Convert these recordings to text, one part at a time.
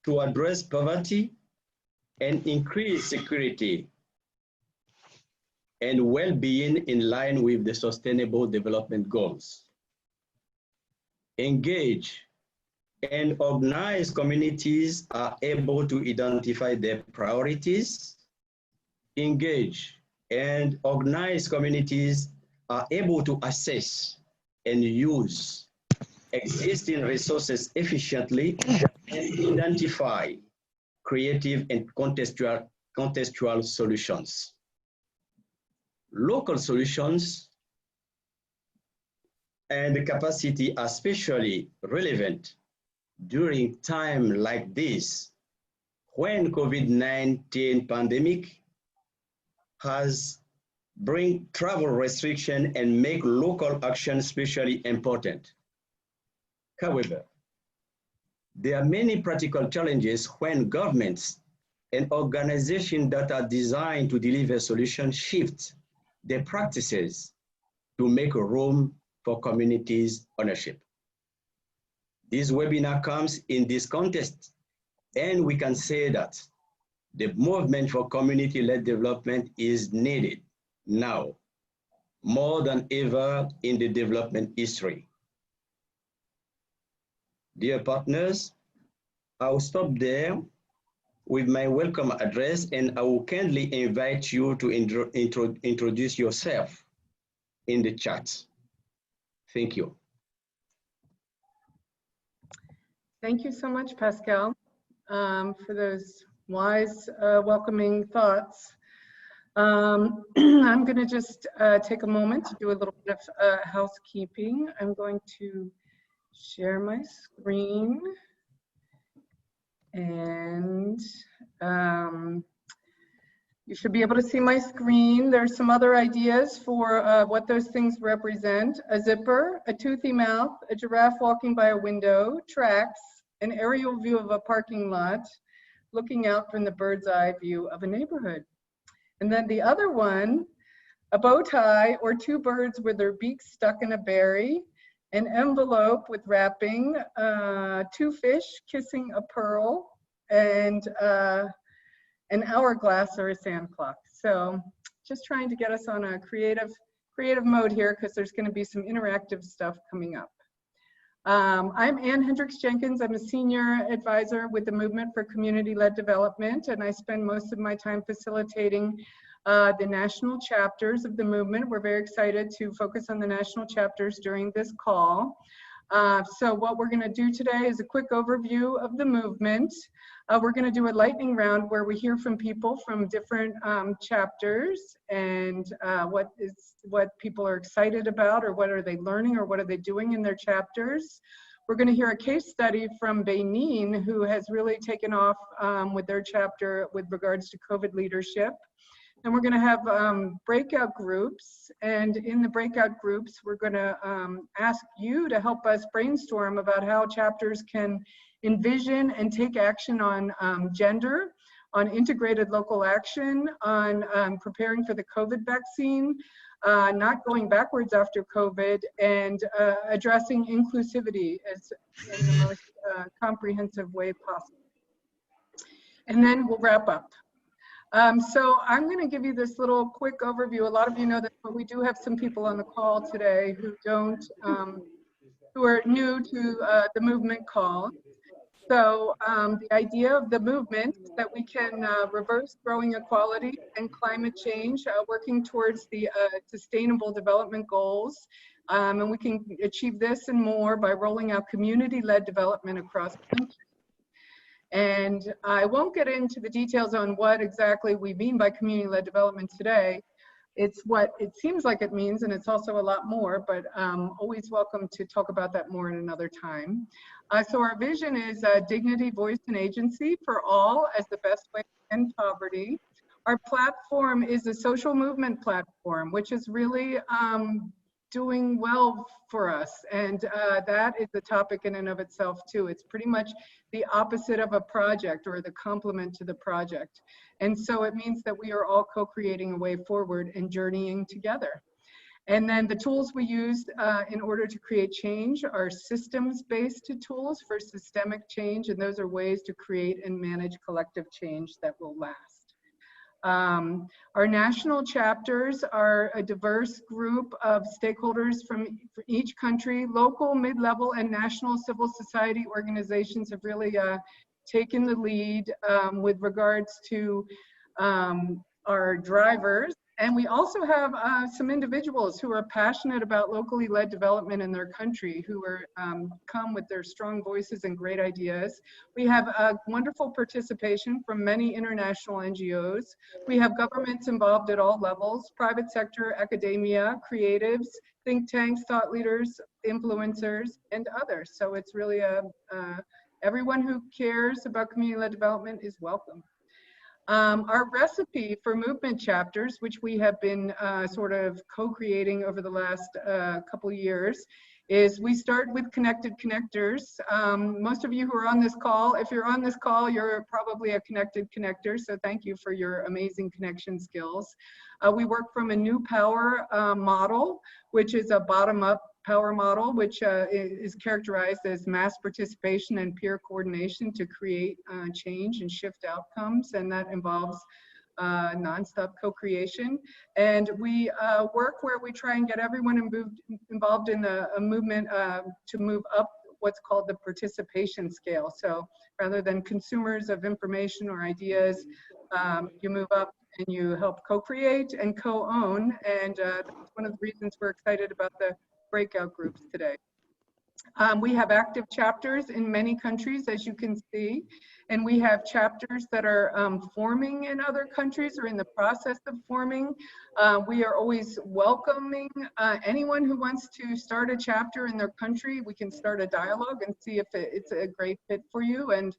to address poverty and increase security and well-being in line with the Sustainable Development Goals. Engage and organized communities are able to identify their priorities. Engage and organized communities are able to assess and use existing resources efficiently and identify creative and contextual solutions. Local solutions and the capacity are especially relevant during time like this, when COVID-19 pandemic has bring travel restriction and make local action especially important. However, there are many practical challenges when governments and organizations that are designed to deliver solutions shift their practices to make room for communities' ownership. This webinar comes in this context, and we can say that the movement for community-led development is needed now, more than ever in the development history. Dear partners, I will stop there with my welcome address, and I will kindly invite you to introduce yourself in the chat. Thank you. Thank you so much, Pascal, for those wise, welcoming thoughts. I'm going to just take a moment to do a little bit of housekeeping. I'm going to share my screen, and you should be able to see my screen. There's some other ideas for what those things represent: a zipper, a toothy mouth, a giraffe walking by a window, tracks, an aerial view of a parking lot, looking out from the bird's eye view of a neighborhood. And then the other one, a bow tie or two birds with their beaks stuck in a berry, an envelope with wrapping, two fish kissing a pearl, and an hourglass or a sand clock. So just trying to get us on a creative mode here, because there's going to be some interactive stuff coming up. I'm Ann Hendricks Jenkins. I'm a senior advisor with the Movement for Community-Led Development, and I spend most of my time facilitating the national chapters of the movement. We're very excited to focus on the national chapters during this call. So what we're going to do today is a quick overview of the movement. We're going to do a lightning round where we hear from people from different chapters and what people are excited about, or what are they learning, or what are they doing in their chapters. We're going to hear a case study from Benin, who has really taken off with their chapter with regards to COVID leadership. And we're going to have breakout groups, and in the breakout groups, we're going to ask you to help us brainstorm about how chapters can envision and take action on gender, on integrated local action, on preparing for the COVID vaccine, not going backwards after COVID, and addressing inclusivity as in the most comprehensive way possible. And then we'll wrap up. So I'm going to give you this little quick overview. A lot of you know that, but we do have some people on the call today who who are new to the movement call. So the idea of the movement is that we can reverse growing inequality and climate change, working towards the Sustainable Development Goals. And we can achieve this and more by rolling out community-led development across the country. And I won't get into the details on what exactly we mean by community-led development today. It's what it seems like it means, and it's also a lot more, but always welcome to talk about that more in another time. So our vision is dignity, voice, and agency for all as the best way to end poverty. Our platform is a social movement platform, which is really doing well for us, and that is the topic in and of itself too. It's pretty much the opposite of a project, or the complement to the project, and so it means that we are all co-creating a way forward and journeying together. And then the tools we used in order to create change are systems-based tools for systemic change, and those are ways to create and manage collective change that will last. Our national chapters are a diverse group of stakeholders from each country. Local, mid-level, and national civil society organizations have really taken the lead with regards to our drivers. And we also have some individuals who are passionate about locally led development in their country, who are come with their strong voices and great ideas. We have wonderful participation from many international NGOs. We have governments involved at all levels, private sector, academia, creatives, think tanks, thought leaders, influencers, and others. So it's really everyone who cares about community-led development is welcome. Our recipe for movement chapters, which we have been sort of co-creating over the last couple years, is we start with connected connectors. Most of you who are on this call, if you're on this call, you're probably a connected connector, so thank you for your amazing connection skills. We work from a new power model, which is a bottom-up power model, which is characterized as mass participation and peer coordination to create change and shift outcomes, and that involves nonstop co-creation. And we work where we try and get everyone involved in a movement to move up what's called the participation scale. So rather than consumers of information or ideas, you move up and you help co-create and co-own. And that's one of the reasons we're excited about the breakout groups today. We have active chapters in many countries, as you can see, and we have chapters that are forming in other countries or in the process of forming. We are always welcoming anyone who wants to start a chapter in their country. We can start a dialogue and see if it's a great fit for you, and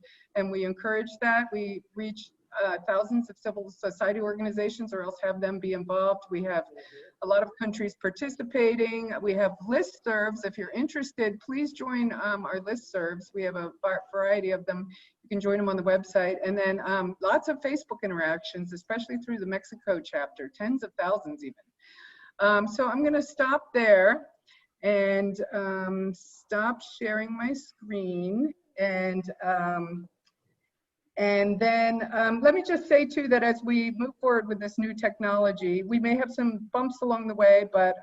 we encourage that. We reach thousands of civil society organizations, or else have them be involved. We have a lot of countries participating. We have listservs. If you're interested, please join our listservs. We have a variety of them. You can join them on the website. And then lots of Facebook interactions, especially through the Mexico chapter, tens of thousands even. So I'm going to stop there and stop sharing my screen. And then let me just say too that as we move forward with this new technology, we may have some bumps along the way, but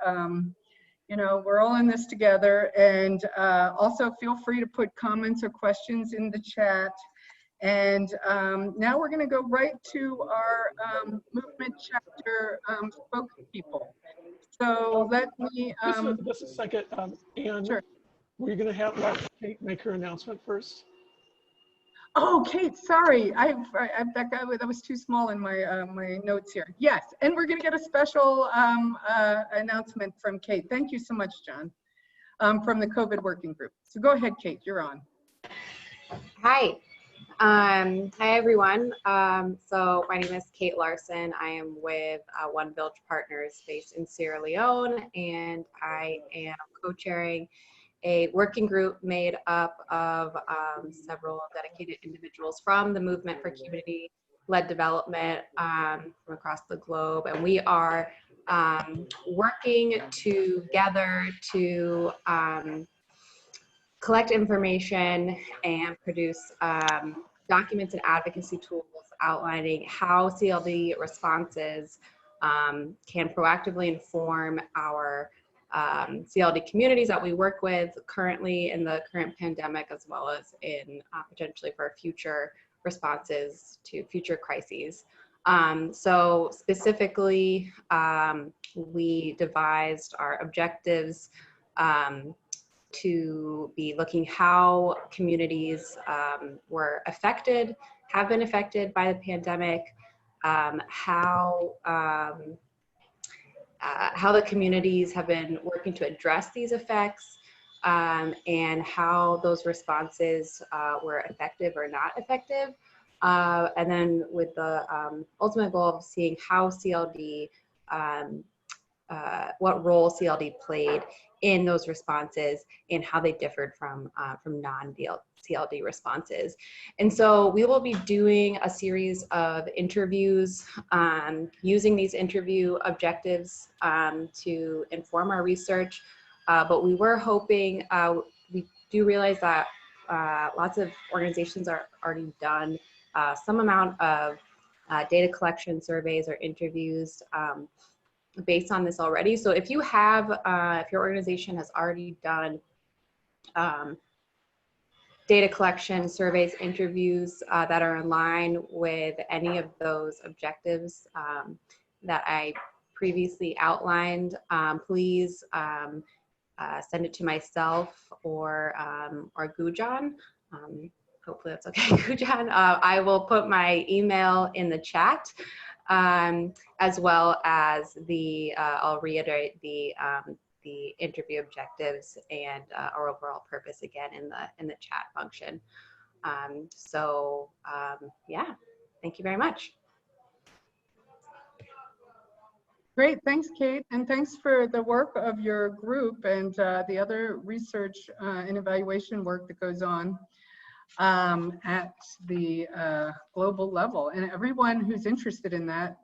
you know, we're all in this together. And also feel free to put comments or questions in the chat. And now we're going to go right to our movement chapter spokespeople. So let me just a second, Anne. Sure. Were you going to let Kate make her announcement first? Oh, Kate, sorry, that was too small in my my notes here. Yes, and we're going to get a special announcement from Kate. Thank you so much, John, from the COVID working group. So go ahead, Kate, you're on. Hi. Hi, everyone. So my name is Kate Larson. I am with One Bilge Partners based in Sierra Leone, and I am co-chairing a working group made up of several dedicated individuals from the Movement for Community-Led Development from across the globe. And we are working together to collect information and produce documents and advocacy tools outlining how CLD responses can proactively inform our CLD communities that we work with currently in the current pandemic, as well as in potentially for future responses to future crises. So specifically, we devised our objectives to be looking how communities were affected, have been affected by the pandemic, how the communities have been working to address these effects, and how those responses were effective or not effective. And then with the ultimate goal of seeing how CLD, what role CLD played in those responses and how they differed from non-CLD responses. And so we will be doing a series of interviews using these interview objectives to inform our research. But we were hoping, we do realize that lots of organizations are already done some amount of data collection, surveys, or interviews based on this already. So if you have, if your organization has already done data collection, surveys, interviews that are in line with any of those objectives that I previously outlined, please send it to myself or Gujan. Hopefully that's okay, Gujan. I will put my email in the chat, as well as I'll reiterate the interview objectives and our overall purpose again in the chat function. Yeah, thank you very much. Great, thanks, Kate, and thanks for the work of your group and the other research and evaluation work that goes on at the global level. And everyone who's interested in that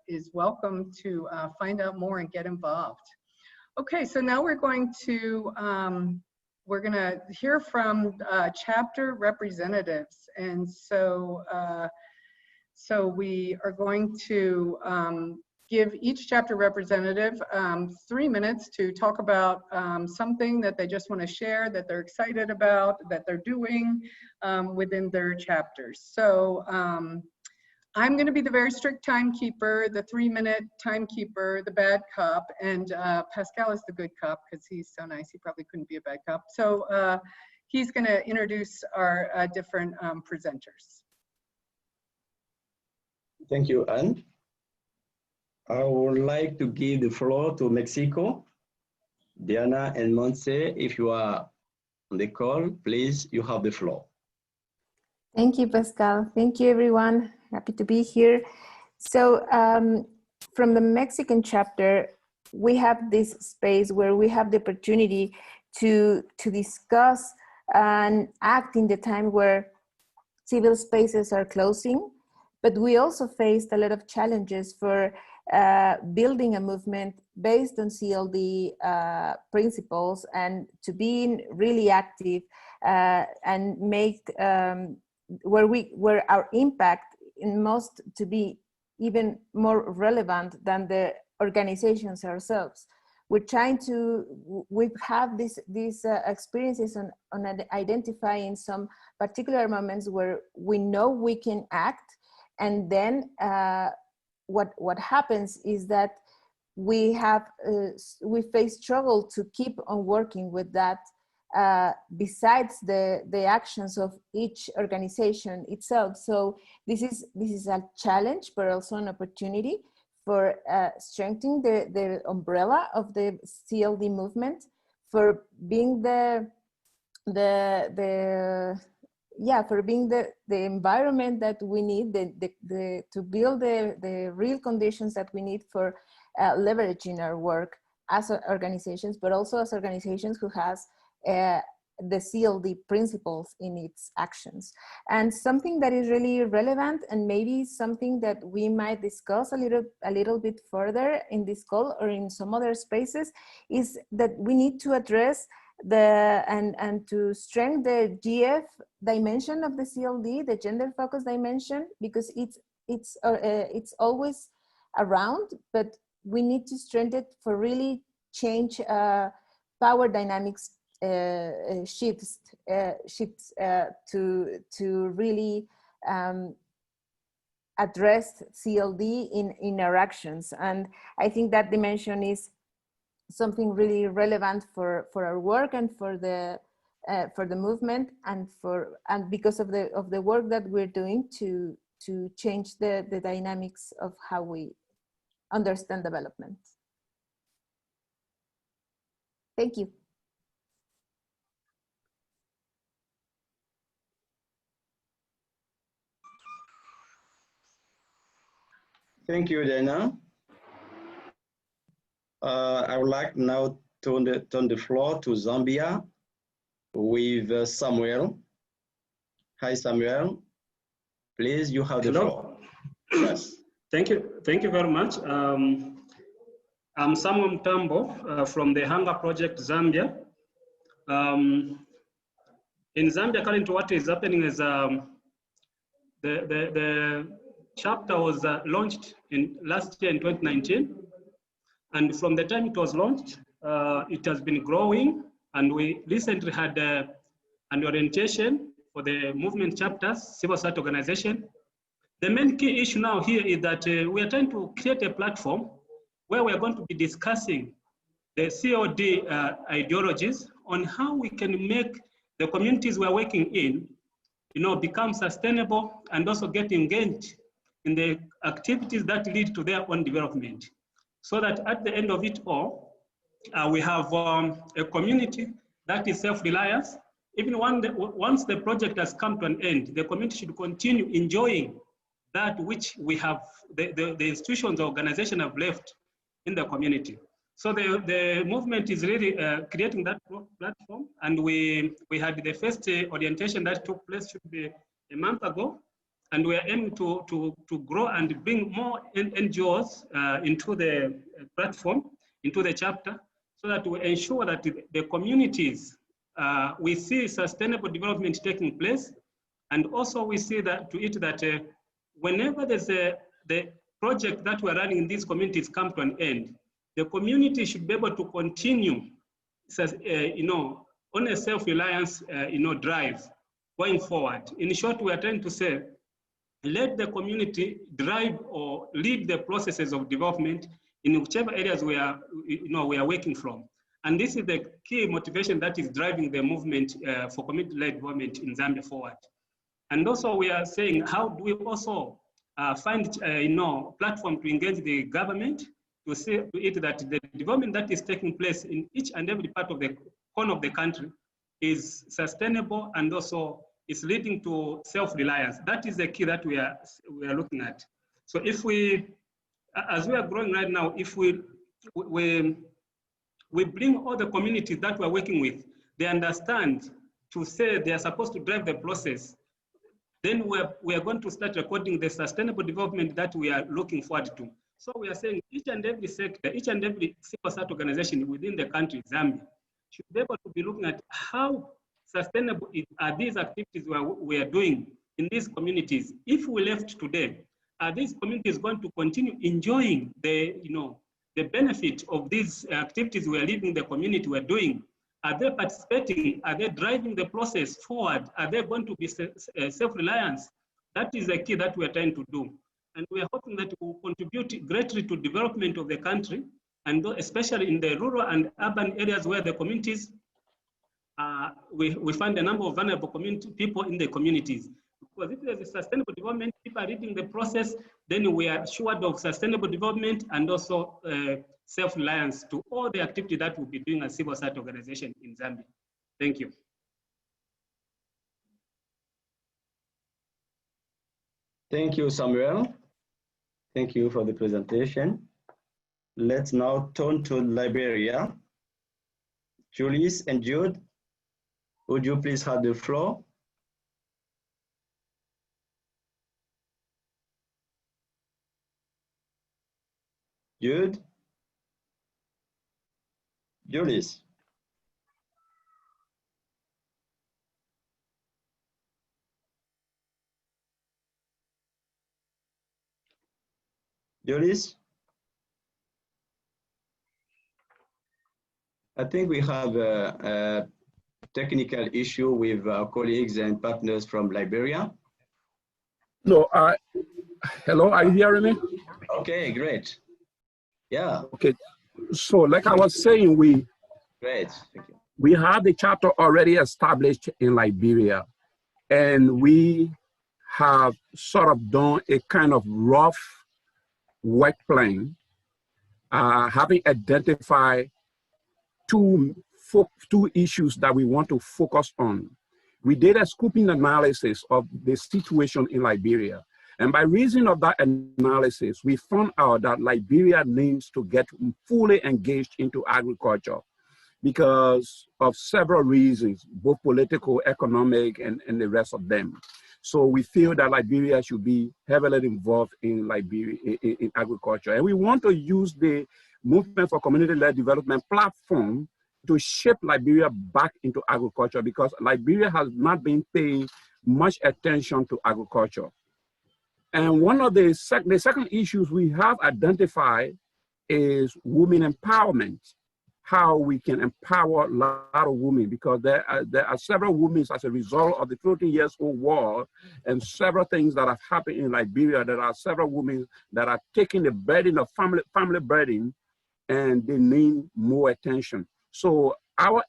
is welcome to find out more and get involved. Okay, so now we're going to hear from chapter representatives, and so we are going to give each chapter representative 3 minutes to talk about something that they just want to share, that they're excited about, that they're doing within their chapters. So I'm going to be the very strict timekeeper, the 3-minute timekeeper, the bad cop, and Pascal is the good cop because he's so nice, he probably couldn't be a bad cop. So he's going to introduce our different presenters. Thank you, Anne. I would like to give the floor to Mexico. Diana and Montse, if you are on the call, please, you have the floor. Thank you, Pascal. Thank you, everyone. Happy to be here. So from the Mexican chapter, we have this space where we have the opportunity to discuss and act in the time where civil spaces are closing, but we also faced a lot of challenges for building a movement based on CLD principles and to being really active and make where our impact must to be even more relevant than the organizations ourselves. We're trying to, we have these experiences on identifying some particular moments where we know we can act, and then what happens is that we face struggle to keep on working with that besides the actions of each organization itself. So this is a challenge, but also an opportunity for strengthening the umbrella of the CLD movement, for being the environment that we need, to build the real conditions that we need for leveraging our work as organizations, but also as organizations who has the CLD principles in its actions. And something that is really relevant, and maybe something that we might discuss a little bit further in this call or in some other spaces, is that we need to address and to strengthen the GF dimension of the CLD, the gender focus dimension, because it's always around, but we need to strengthen it for really change power dynamics shifts to really address CLD in our actions. And I think that dimension is something really relevant for our work and for the movement, and because of the work that we're doing to change the dynamics of how we understand development. Thank you. Thank you, Dana. I would like now turn the floor to Zambia with Samuel. Hi, Samuel. Please, you have the floor. Yes. Thank you very much. I'm Samuel Mtambo from the Hunger Project Zambia. In Zambia, currently what is happening is the chapter was launched in last year in 2019. And from the time it was launched, it has been growing. And we recently had an orientation for the movement chapters, civil society organization. The main key issue now here is that we are trying to create a platform where we are going to be discussing the COD ideologies on how we can make the communities we are working in, become sustainable and also get engaged in the activities that lead to their own development. So that at the end of it all, we have a community that is self-reliant. Even once the project has come to an end, the community should continue enjoying that which we have, the institutions, the organization have left in the community. So the movement is really creating that platform, and we had the first orientation that took place should be a month ago, and we are aiming to grow and bring more NGOs into the platform, into the chapter, so that we ensure that the communities, we see sustainable development taking place, and also we see that whenever there's the project that we're running in these communities come to an end, the community should be able to continue, on a self-reliance, drive going forward. In short, we are trying to say, let the community drive or lead the processes of development in whichever areas we are working from. And this is the key motivation that is driving the movement for community-led development in Zambia forward. And also we are saying, how do we also find platform to engage the government to see to it that the development that is taking place in each and every part of the corner of the country is sustainable and also is leading to self-reliance. That is the key that we are looking at. So if we, as we are growing right now, if we bring all the communities that we're working with, they understand to say they are supposed to drive the process, then we are going to start recording the sustainable development that we are looking forward to. So we are saying each and every sector, each and every civil society organization within the country, Zambia, should be able to be looking at how sustainable are these activities we are doing in these communities. If we left today, are these communities going to continue enjoying the benefit of these activities we are leaving the community we're doing? Are they participating? Are they driving the process forward? Are they going to be self-reliant? That is the key that we are trying to do. And we are hoping that it will contribute greatly to development of the country, and especially in the rural and urban areas where the communities, we find a number of vulnerable people in the communities. Because if there's a sustainable development, people are leading the process, then we are assured of sustainable development and also self-reliance to all the activity that we'll be doing as civil society organization in Zambia. Thank you. Thank you, Samuel. Thank you for the presentation. Let's now turn to Liberia. Julius and Jude, would you please have the floor? Jude? Julius? Julius? I think we have a technical issue with our colleagues and partners from Liberia. No, hello, are you hearing me? Okay, great. Yeah. Okay, so like I was saying, Great, thank you. We have the chapter already established in Liberia, and we have sort of done a kind of rough work plan, having identified two issues that we want to focus on. We did a scoping analysis of the situation in Liberia. And by reason of that analysis, we found out that Liberia needs to get fully engaged into agriculture. because of several reasons, both political, economic, and the rest of them. So we feel that Liberia should be heavily involved in Liberia in agriculture. And we want to use the Movement for Community-Led Development platform to shape Liberia back into agriculture, because Liberia has not been paying much attention to agriculture. And one of the second issues we have identified is women empowerment, how we can empower a lot of women, because there are several women as a result of the 13 years old war and several things that have happened in Liberia. There are several women that are taking the burden of family burden, and they need more attention. So our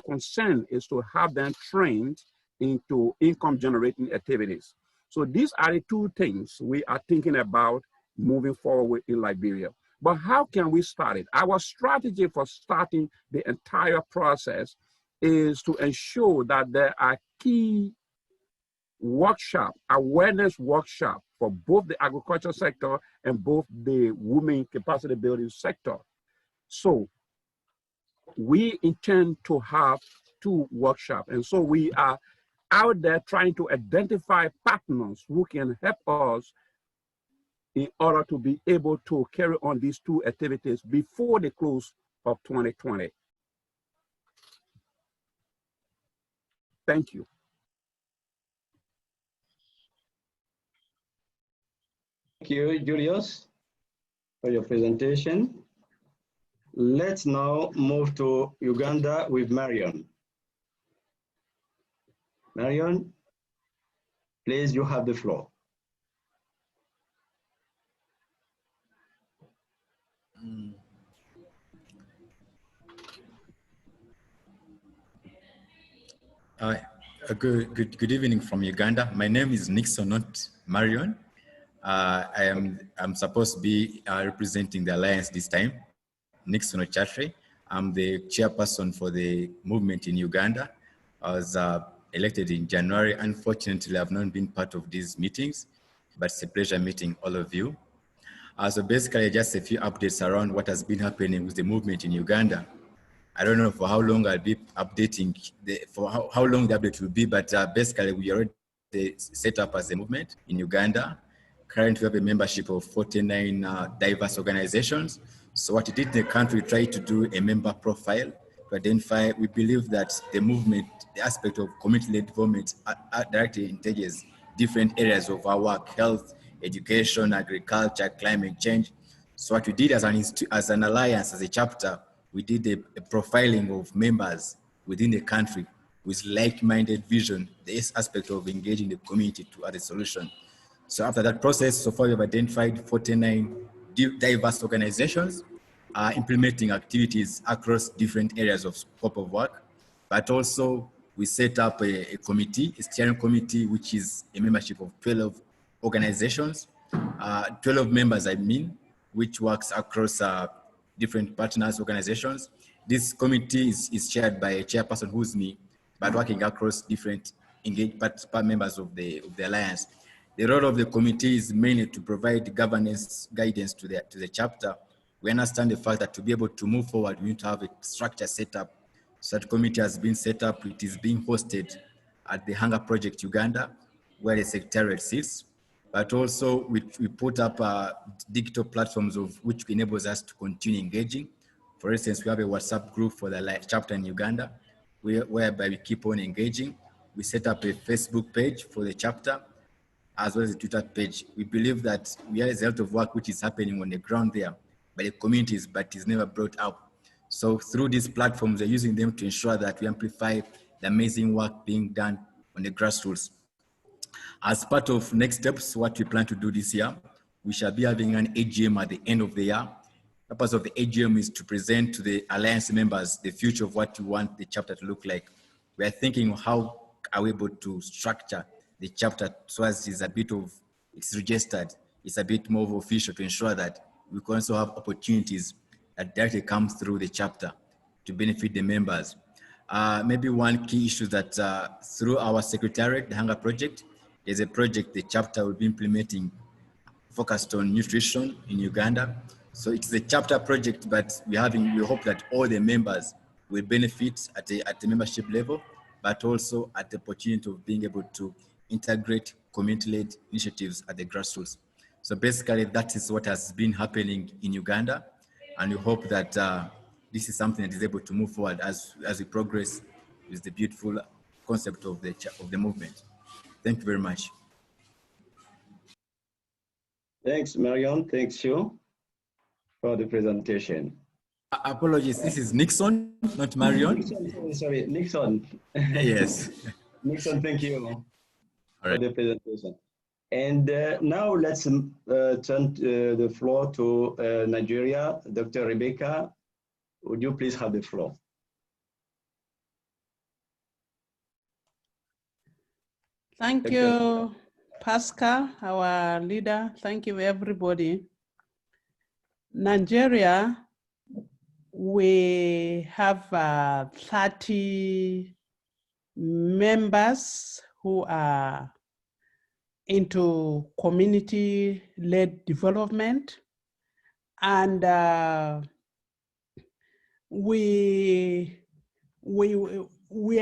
concern is to have them trained into income generating activities. So these are the two things we are thinking about moving forward in Liberia. But how can we start it? Our strategy for starting the entire process is to ensure that there are key awareness workshop for both the agriculture sector and both the women capacity building sector. So we intend to have 2 workshops. And so we are out there trying to identify partners who can help us in order to be able to carry on these 2 activities before the close of 2020. Thank you. Thank you, Julius, for your presentation. Let's now move to Uganda with Marion. Marion, please, you have the floor. Good evening from Uganda. My name is Nixon, not Marion. I'm supposed to be representing the Alliance this time. Nixon Ochatre. I'm the chairperson for the movement in Uganda. I was elected in January. Unfortunately, I've not been part of these meetings, but it's a pleasure meeting all of you. So basically, just a few updates around what has been happening with the movement in Uganda. I don't know for how long I'll be updating, how long the update will be, but basically we already set up as a movement in Uganda. Currently we have a membership of 49 diverse organizations. So what we did in the country, we tried to do a member profile to identify, we believe that the movement, the aspect of community-led development directly engages different areas of our work: health, education, agriculture, climate change. So what we did as an alliance, as a chapter, we did a profiling of members within the country with like-minded vision, this aspect of engaging the community to add a solution. So after that process, so far we've identified 49 diverse organizations implementing activities across different areas of scope of work. But also we set up a committee, a steering committee, which is a membership of 12 organizations, 12 members, I mean, which works across different partners organizations. This committee is chaired by a chairperson who's me, but working across different engaged members of the alliance. The role of the committee is mainly to provide governance guidance to the chapter. We understand the fact that to be able to move forward, we need to have a structure set up. So that committee has been set up. It is being hosted at the Hunger Project Uganda, where the secretariat sits. But also we put up digital platforms of which enables us to continue engaging. For instance, we have a WhatsApp group for the chapter in Uganda, whereby we keep on engaging. We set up a Facebook page for the chapter, as well as a Twitter page. We believe that we are a result of work which is happening on the ground there by the communities, but is never brought up. So through these platforms, we're using them to ensure that we amplify the amazing work being done on the grassroots. As part of next steps, what we plan to do this year, we shall be having an AGM at the end of the year. The purpose of the AGM is to present to the alliance members the future of what we want the chapter to look like. We are thinking how are we able to structure the chapter so as it's registered, it's a bit more official, to ensure that we can also have opportunities that directly come through the chapter to benefit the members. Maybe one key issue that through our secretariat, the Hunger Project, is a project the chapter will be implementing focused on nutrition in Uganda. So it's a chapter project, but we hope that all the members will benefit at the membership level, but also at the opportunity of being able to integrate community-led initiatives at the grassroots. So basically, that is what has been happening in Uganda, and we hope that this is something that is able to move forward as we progress with the beautiful concept of the movement. Thank you very much. Thanks, Marion. Thanks, you, for the presentation. Apologies, this is Nixon, not Marion. Nixon, sorry, Nixon. Yes. Nixon, thank you All for the presentation. And now let's turn the floor to Nigeria. Dr. Rebecca, would you please have the floor? Thank you, Pascal, our leader. Thank you, everybody. Nigeria, we have 30 members who are into community-led development. And we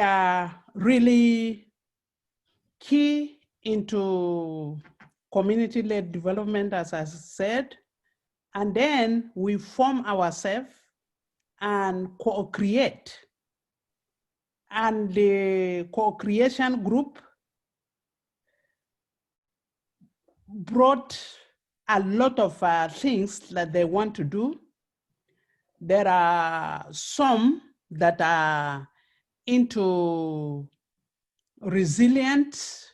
are really key into community-led development, as I said. And then we form ourselves and co-create. And the co-creation group brought a lot of things that they want to do. There are some that are into resilience,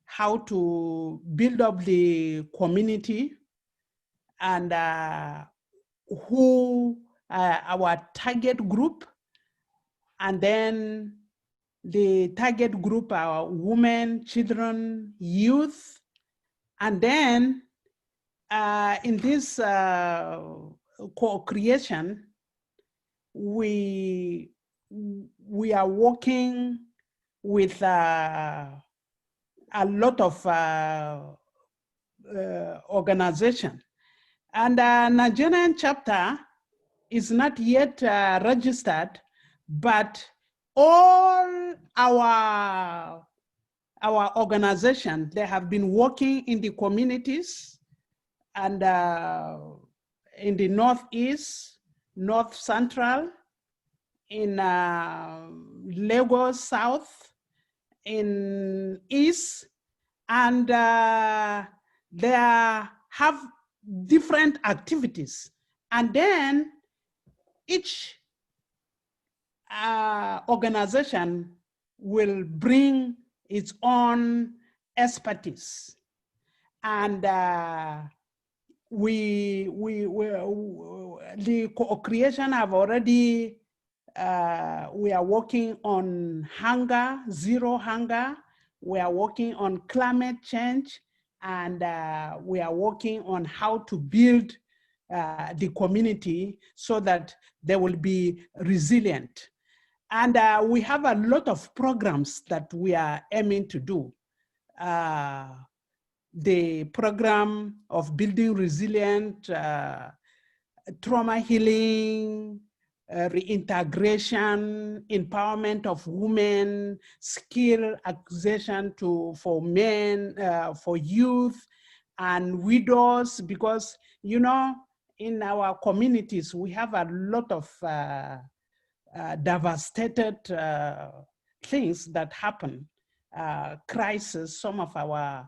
how to build up the community, and who our target group. And then the target group are women, children, youth. And then in this co-creation, we are working with a lot of organization. And Nigerian chapter is not yet registered, but all our organization, they have been working in the communities and in the Northeast, North Central, in Lagos South, in East, and they have different activities. And then each organization will bring its own expertise. And the co-creation have already, we are working on hunger, zero hunger. We are working on climate change, and we are working on how to build the community so that they will be resilient. And we have a lot of programs that we are aiming to do. The program of building resilient, trauma healing, reintegration, empowerment of women, skill acquisition for men, for youth and widows, because, you know, in our communities, we have a lot of devastated things that happen, crisis. Some of our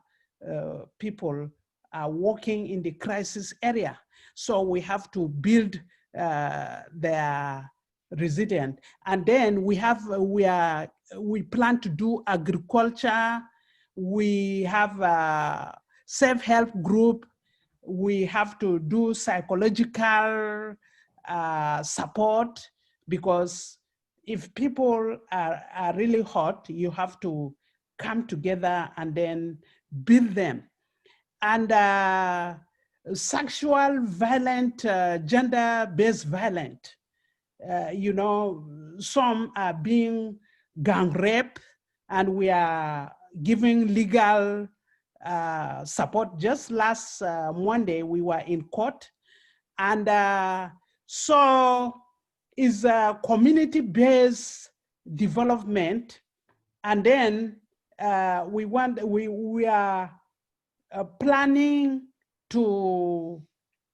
people are working in the crisis area. So we have to build their resilient. And then we plan to do agriculture. We have a self-help group. We have to do psychological support, because if people are really hot, you have to come together and then build them. And sexual violent, gender-based violent, you know, some are being gang rape, and we are giving legal support. Just last Monday, we were in court. And so is a community-based development, and then we are planning to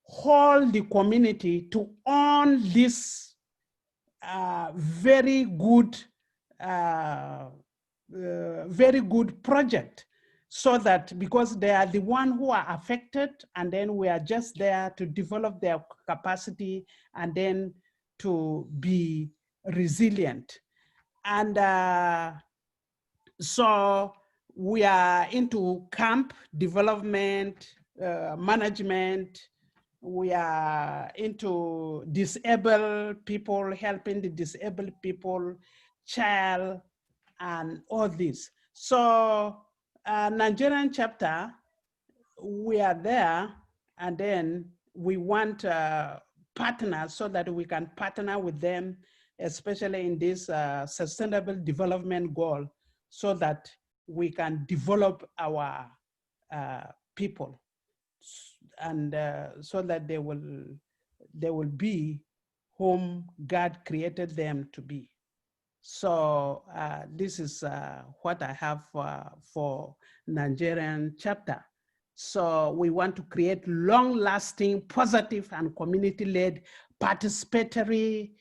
hold the community to own this very good project, so that because they are the one who are affected, and then we are just there to develop their capacity and then to be resilient. And so we are into camp development, management. We are into disabled people, helping the disabled people, child, and all this. So Nigerian chapter, we are there, and then we want partners so that we can partner with them, especially in this sustainable development goal, so that we can develop our people, and so that they will be whom God created them to be. So this is what I have for Nigerian chapter. So we want to create long-lasting, positive, and community-led participatory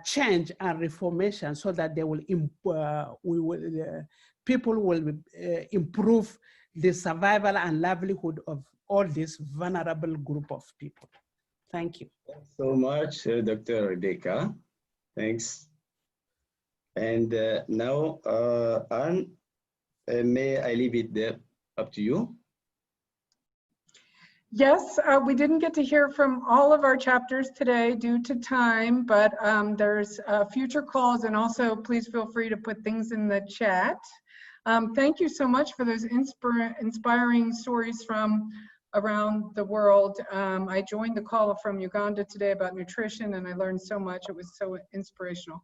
change and reformation, so that they will people will improve the survival and livelihood of all this vulnerable group of people. Thank you. Thanks so much, Dr. Rebecca. Thanks. And now, Anne, may I leave it there up to you? Yes, we didn't get to hear from all of our chapters today due to time, but there's future calls, and also please feel free to put things in the chat. Thank you so much for those inspiring stories from around the world. I joined the call from Uganda today about nutrition, and I learned so much. It was so inspirational.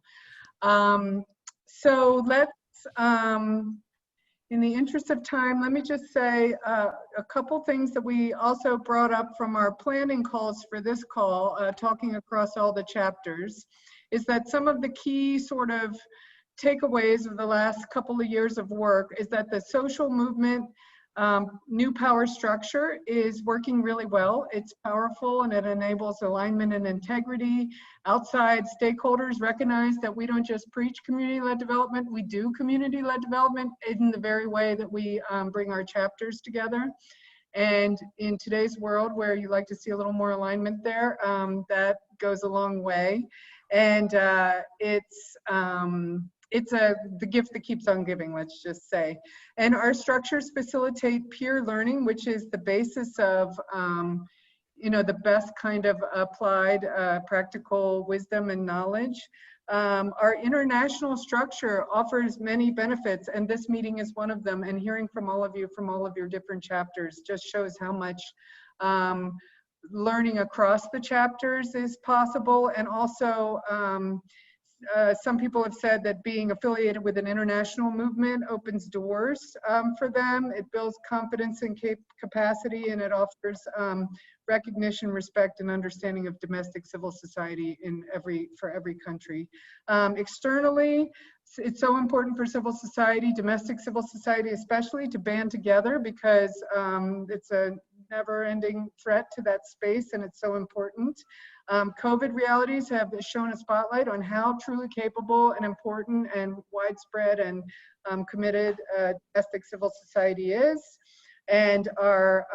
So let's, in the interest of time, let me just say a couple things that we also brought up from our planning calls for this call, talking across all the chapters, is that some of the key sort of takeaways of the last couple of years of work is that the social movement new power structure is working really well. It's powerful, and it enables alignment and integrity. Outside stakeholders recognize that we don't just preach community-led development, we do community-led development in the very way that we bring our chapters together. And in today's world, where you like to see a little more alignment there, that goes a long way. And it's the gift that keeps on giving, let's just say. And our structures facilitate peer learning, which is the basis of the best kind of applied practical wisdom and knowledge. Our international structure offers many benefits, and this meeting is one of them. And hearing from all of you from all of your different chapters just shows how much learning across the chapters is possible. And also, some people have said that being affiliated with an international movement opens doors for them. It builds confidence and capacity, and it offers recognition, respect, and understanding of domestic civil society for every country. Externally, it's so important for civil society, domestic civil society especially, to band together, because it's a never-ending threat to that space, and it's so important. COVID realities have shown a spotlight on how truly capable and important and widespread and committed domestic civil society is. And our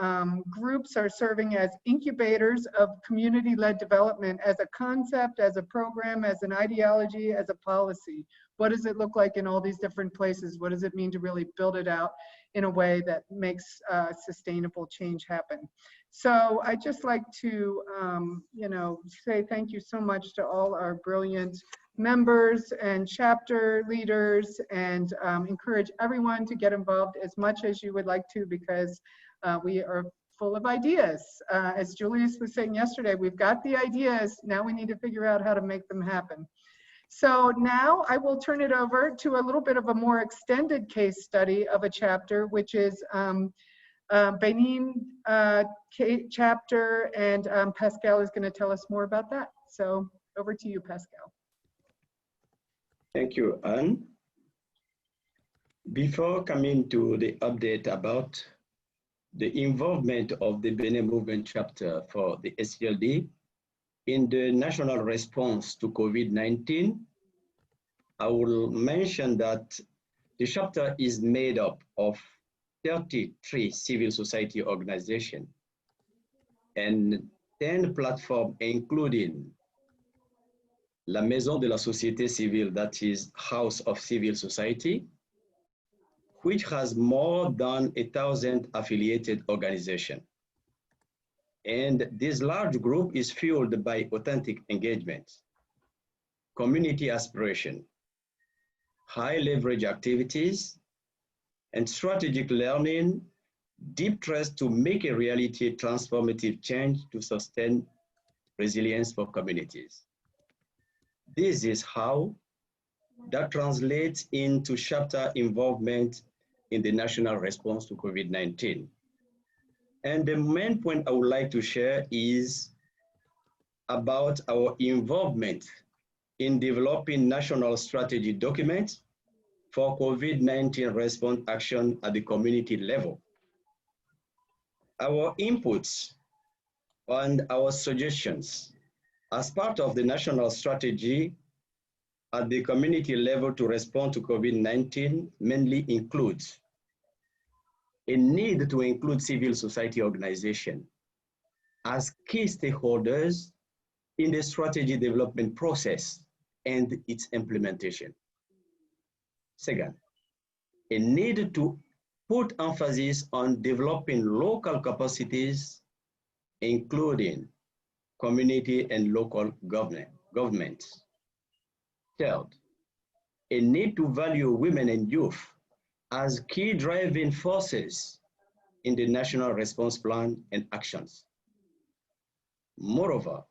groups are serving as incubators of community-led development as a concept, as a program, as an ideology, as a policy. What does it look like in all these different places? What does it mean to really build it out in a way that makes sustainable change happen? So I'd just like to, say thank you so much to all our brilliant members and chapter leaders, and encourage everyone to get involved as much as you would like to, because we are full of ideas. As Julius was saying yesterday, we've got the ideas, now we need to figure out how to make them happen. So now I will turn it over to a little bit of a more extended case study of a chapter, which is Benin chapter, and Pascal is going to tell us more about that. So Over to you, Pascal. Thank you, Anne. Before coming to the update about the involvement of the Benin Movement chapter for the SCLD in the national response to COVID-19, I will mention that the chapter is made up of 33 civil society organizations and 10 platforms, including La Maison de la Société Civile, that is House of Civil Society, which has more than 1,000 affiliated organizations. And this large group is fueled by authentic engagement, community aspiration, high leverage activities, and strategic learning, deep trust to make a reality transformative change to sustain resilience for communities. This is how that translates into chapter involvement in the national response to COVID-19. And the main point I would like to share is about our involvement in developing national strategy documents for COVID-19 response action at the community level. Our inputs and our suggestions as part of the national strategy at the community level to respond to COVID-19 mainly includes a need to include civil society organizations as key stakeholders in the strategy development process and its implementation. Second, a need to put emphasis on developing local capacities, including community and local governments. Third, a need to value women and youth as key driving forces in the national response plan and actions. Moreover,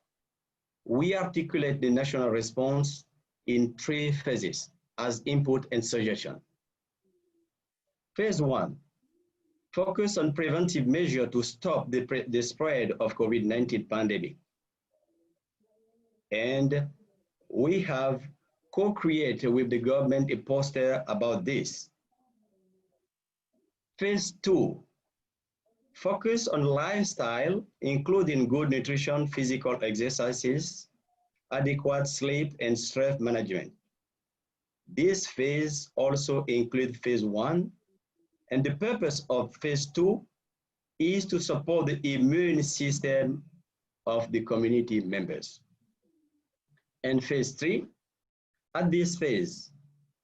we articulate the national response in 3 phases as input and suggestion. Phase 1, focus on preventive measures to stop the spread of COVID-19 pandemic. And we have co-created with the government a poster about this. Phase 2, focus on lifestyle, including good nutrition, physical exercises, adequate sleep, and stress management. This phase also includes phase 1, and the purpose of phase 2 is to support the immune system of the community members. And phase 3, at this phase,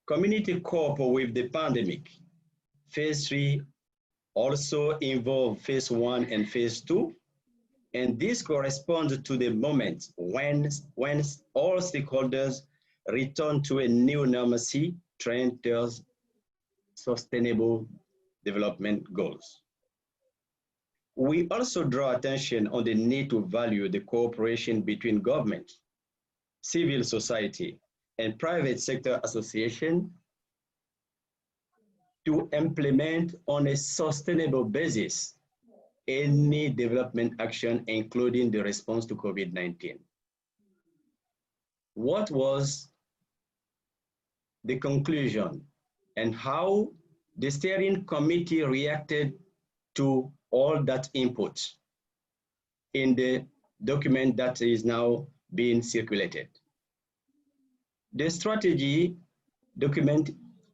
community cope with the pandemic. Phase 3 also involves phase 1 and phase 2, and this corresponds to the moment when all stakeholders return to a new normalcy trend towards sustainable development goals. We also draw attention on the need to value the cooperation between government, civil society, and private sector association to implement on a sustainable basis any development action, including the response to COVID-19. What was the conclusion and how the steering committee reacted to all that input in the document that is now being circulated? The strategy document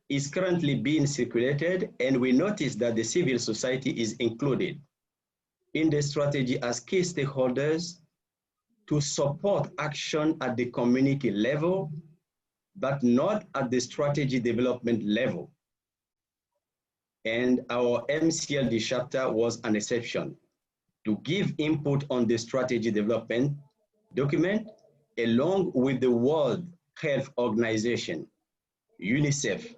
is currently being circulated, and we notice that the civil society is included in the strategy as key stakeholders to support action at the community level, but not at the strategy development level. And our MCLD chapter was an exception to give input on the strategy development document, along with the World Health Organization, UNICEF,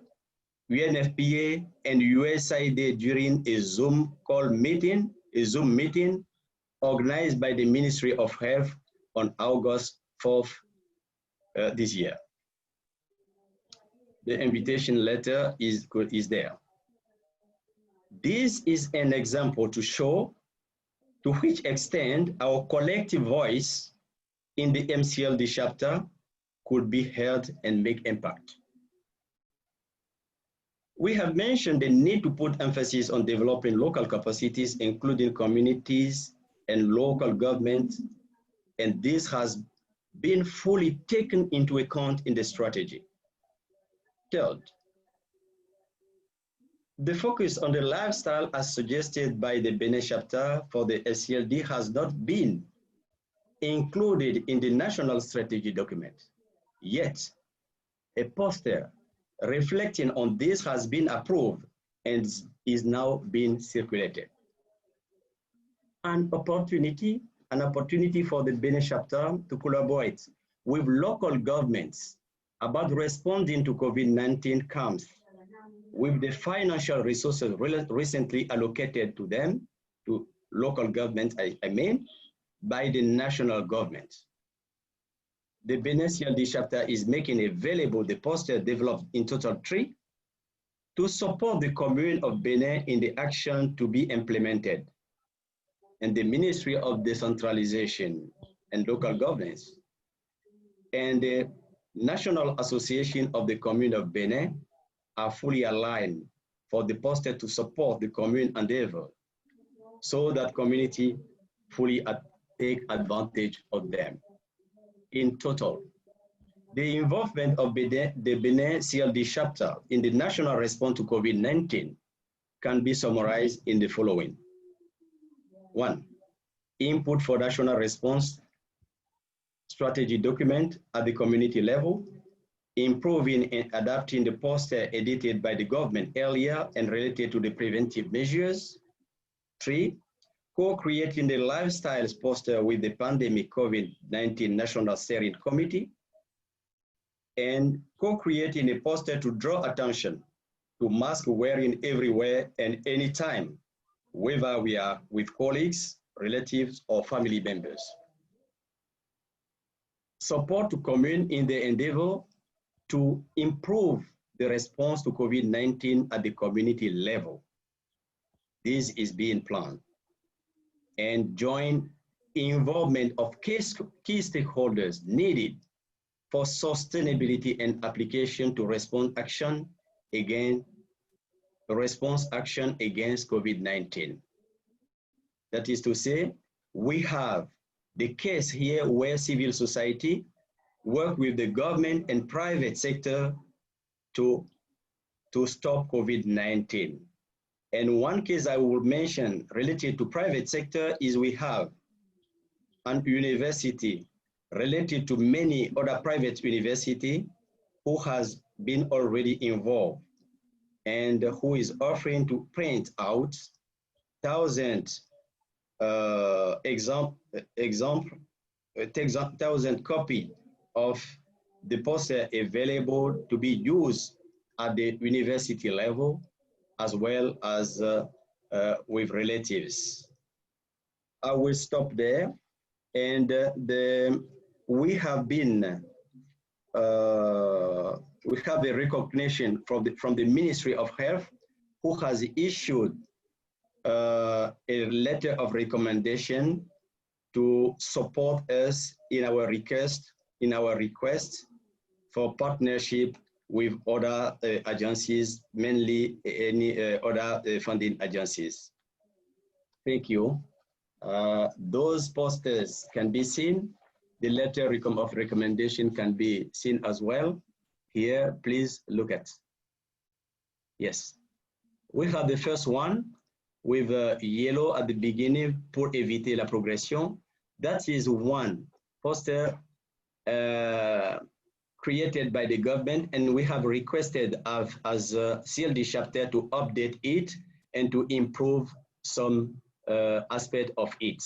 UNFPA, and USAID during a Zoom meeting organized by the Ministry of Health on August 4th this year. The invitation letter is there. This is an example to show to which extent our collective voice in the MCLD chapter could be held and make impact. We have mentioned the need to put emphasis on developing local capacities, including communities and local government, and this has been fully taken into account in the strategy. Third, the focus on the lifestyle as suggested by the Benin chapter for the SCLD has not been included in the national strategy document. Yet, a poster reflecting on this has been approved and is now being circulated. An opportunity for the Benin chapter to collaborate with local governments about responding to COVID-19 comes with the financial resources recently allocated to them, to local government, I mean, by the national government. The Benin CLD chapter is making available the poster developed in total 3 to support the commune of Benin in the action to be implemented. And the Ministry of Decentralization and Local Governance and the National Association of the Commune of Benin are fully aligned for the poster to support the commune endeavor so that community fully take advantage of them. In total, the involvement of the Benin CLD chapter in the national response to COVID-19 can be summarized in the following. 1, input for national response strategy document at the community level, improving and adapting the poster edited by the government earlier and related to the preventive measures. 3, co-creating the lifestyles poster with the pandemic COVID-19 National Steering Committee, and co-creating a poster to draw attention to mask wearing everywhere and anytime, whether we are with colleagues, relatives, or family members. Support to commune in the endeavor to improve the response to COVID-19 at the community level. This is being planned. And joint involvement of key stakeholders needed for sustainability and application to response action against COVID-19. That is to say, we have the case here where civil society work with the government and private sector to stop COVID-19. And one case I will mention related to private sector is we have an university related to many other private university who has been already involved and who is offering to print out 1,000 copy of the poster available to be used at the university level as well as with relatives. I will stop there. And we have a recognition from the Ministry of Health, who has issued a letter of recommendation to support us in our request for partnership with other agencies, mainly any other funding agencies. Thank you. Those posters can be seen. The letter of recommendation can be seen as well. Here, please look at. Yes. We have the first one with yellow at the beginning, pour éviter la progression. That is one poster created by the government, and we have requested as a CLD chapter to update it and to improve some aspect of it.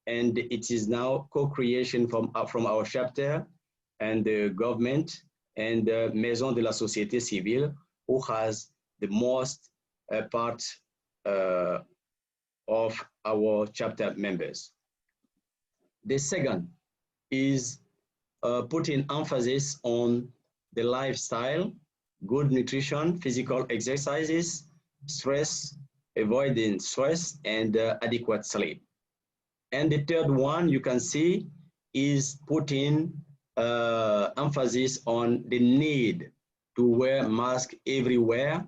And it is now co-creation from our chapter and the government and the Maison de la Société Civile, who has the most part of our chapter members. The second is putting emphasis on the lifestyle, good nutrition, physical exercises, stress, avoiding stress, and adequate sleep. And the third one you can see is putting emphasis on the need to wear masks everywhere,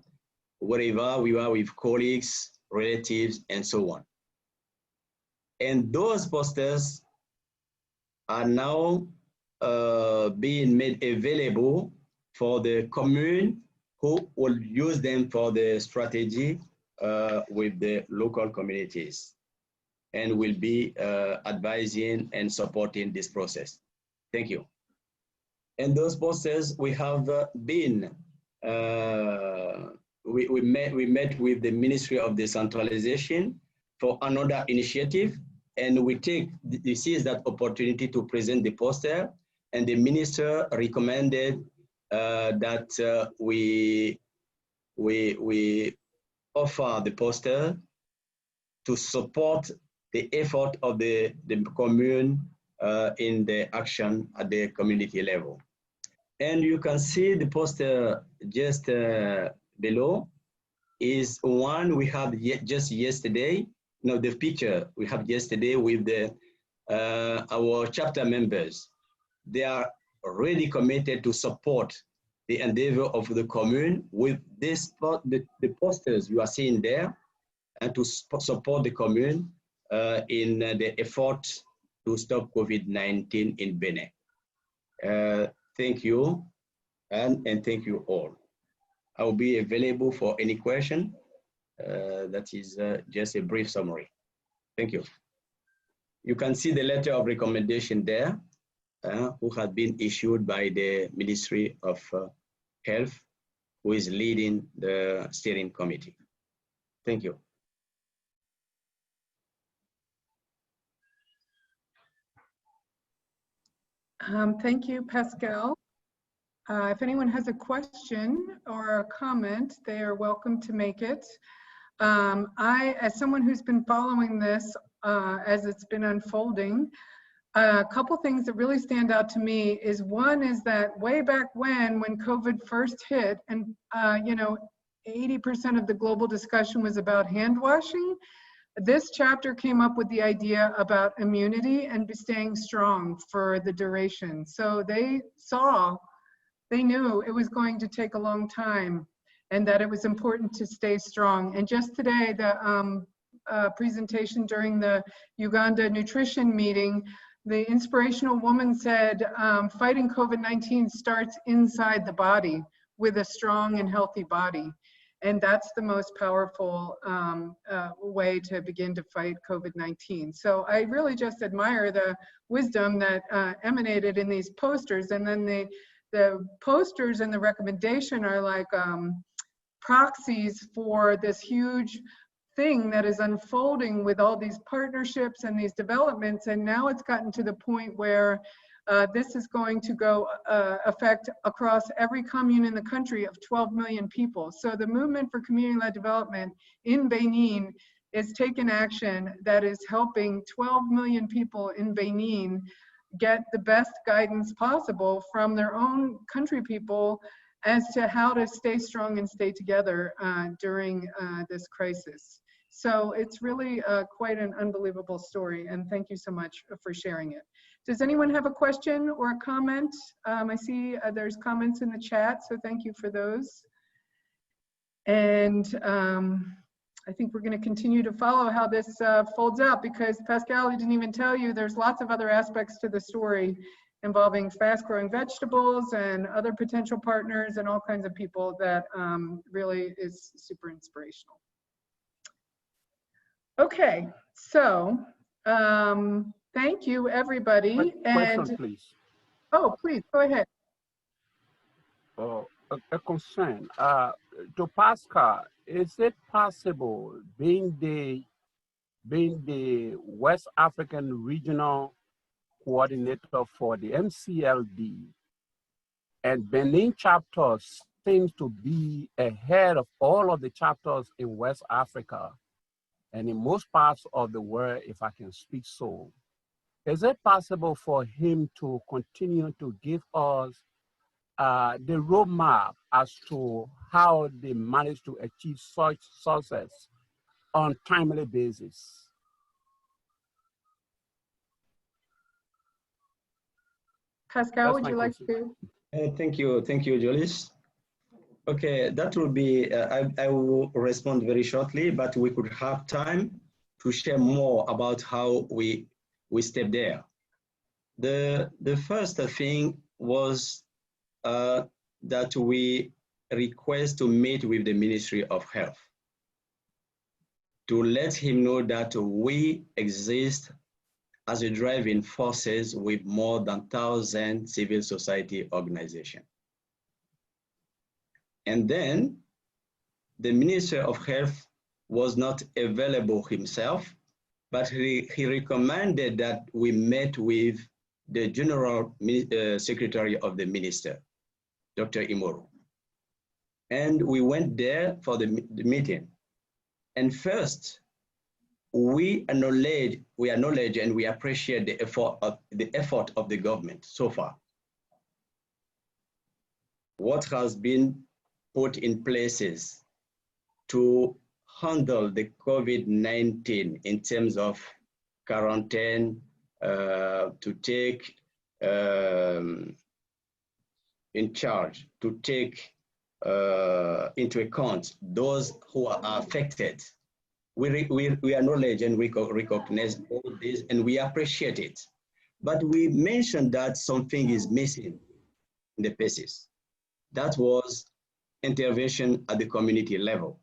wherever we are with colleagues, relatives, and so on. And those posters are now being made available for the commune who will use them for the strategy with the local communities, and will be advising and supporting this process. Thank you. And those posters we have been, we met with the Ministry of Decentralization for another initiative, and we seize that opportunity to present the poster, and the minister recommended that we offer the poster to support the effort of the commune in the action at the community level. And you can see the poster just below is one we have just yesterday. No, the picture we have yesterday with our chapter members. They are already committed to support the endeavor of the commune with this the posters you are seeing there, and to support the commune in the effort to stop COVID-19 in Benin. Thank you, and thank you all. I will be available for any question. That is just a brief summary. Thank you. You can see the letter of recommendation there, who had been issued by the Ministry of Health, who is leading the steering committee. Thank you. Thank you, Pascal. If anyone has a question or a comment, they are welcome to make it. As someone who's been following this as it's been unfolding, a couple things that really stand out to me is, one is that way back when COVID first hit, and 80% of the global discussion was about hand washing, this chapter came up with the idea about immunity and staying strong for the duration. So they knew it was going to take a long time, and that it was important to stay strong. And just today, the presentation during the Uganda nutrition meeting, the inspirational woman said, fighting COVID-19 starts inside the body with a strong and healthy body. And that's the most powerful way to begin to fight COVID-19. So I really just admire the wisdom that emanated in these posters. And then the posters and the recommendation are like proxies for this huge thing that is unfolding with all these partnerships and these developments. And now it's gotten to the point where this is going to go affect across every commune in the country of 12 million people. So the movement for community-led development in Benin is taking action that is helping 12 million people in Benin get the best guidance possible from their own country people as to how to stay strong and stay together during this crisis. So it's really quite an unbelievable story, and thank you so much for sharing it. Does anyone have a question or a comment? I see there's comments in the chat, so thank you for those. And I think we're going to continue to follow how this folds out, because Pascal, I didn't even tell you, there's lots of other aspects to the story involving fast-growing vegetables and other potential partners and all kinds of people that really is super inspirational. Okay, so thank you, everybody. Question, please. Oh, please, go ahead. A concern. To Pascal, is it possible, being the West African Regional Coordinator for the MCLD, and Benin chapter seems to be ahead of all of the chapters in West Africa and in most parts of the world, if I can speak so, is it possible for him to continue to give us the roadmap as to how they manage to achieve such success on a timely basis? Pascal, would my you like consideration. to? Thank you, Julius. Okay, that will be, I will respond very shortly, but we could have time to share more about how we step there. The first thing was that we request to meet with the Ministry of Health to let him know that we exist as a driving forces with more than 1,000 civil society organizations. And then the Minister of Health was not available himself, but he recommended that we met with the General Secretary of the Minister, Dr. Imoro. And we went there for the meeting. And first, we acknowledge and we appreciate the effort of the government so far. What has been put in places to handle the COVID-19 in terms of quarantine, to take in charge, to take into account those who are affected. We acknowledge and we recognize all this and we appreciate it. But we mentioned that something is missing in the pieces. That was intervention at the community level.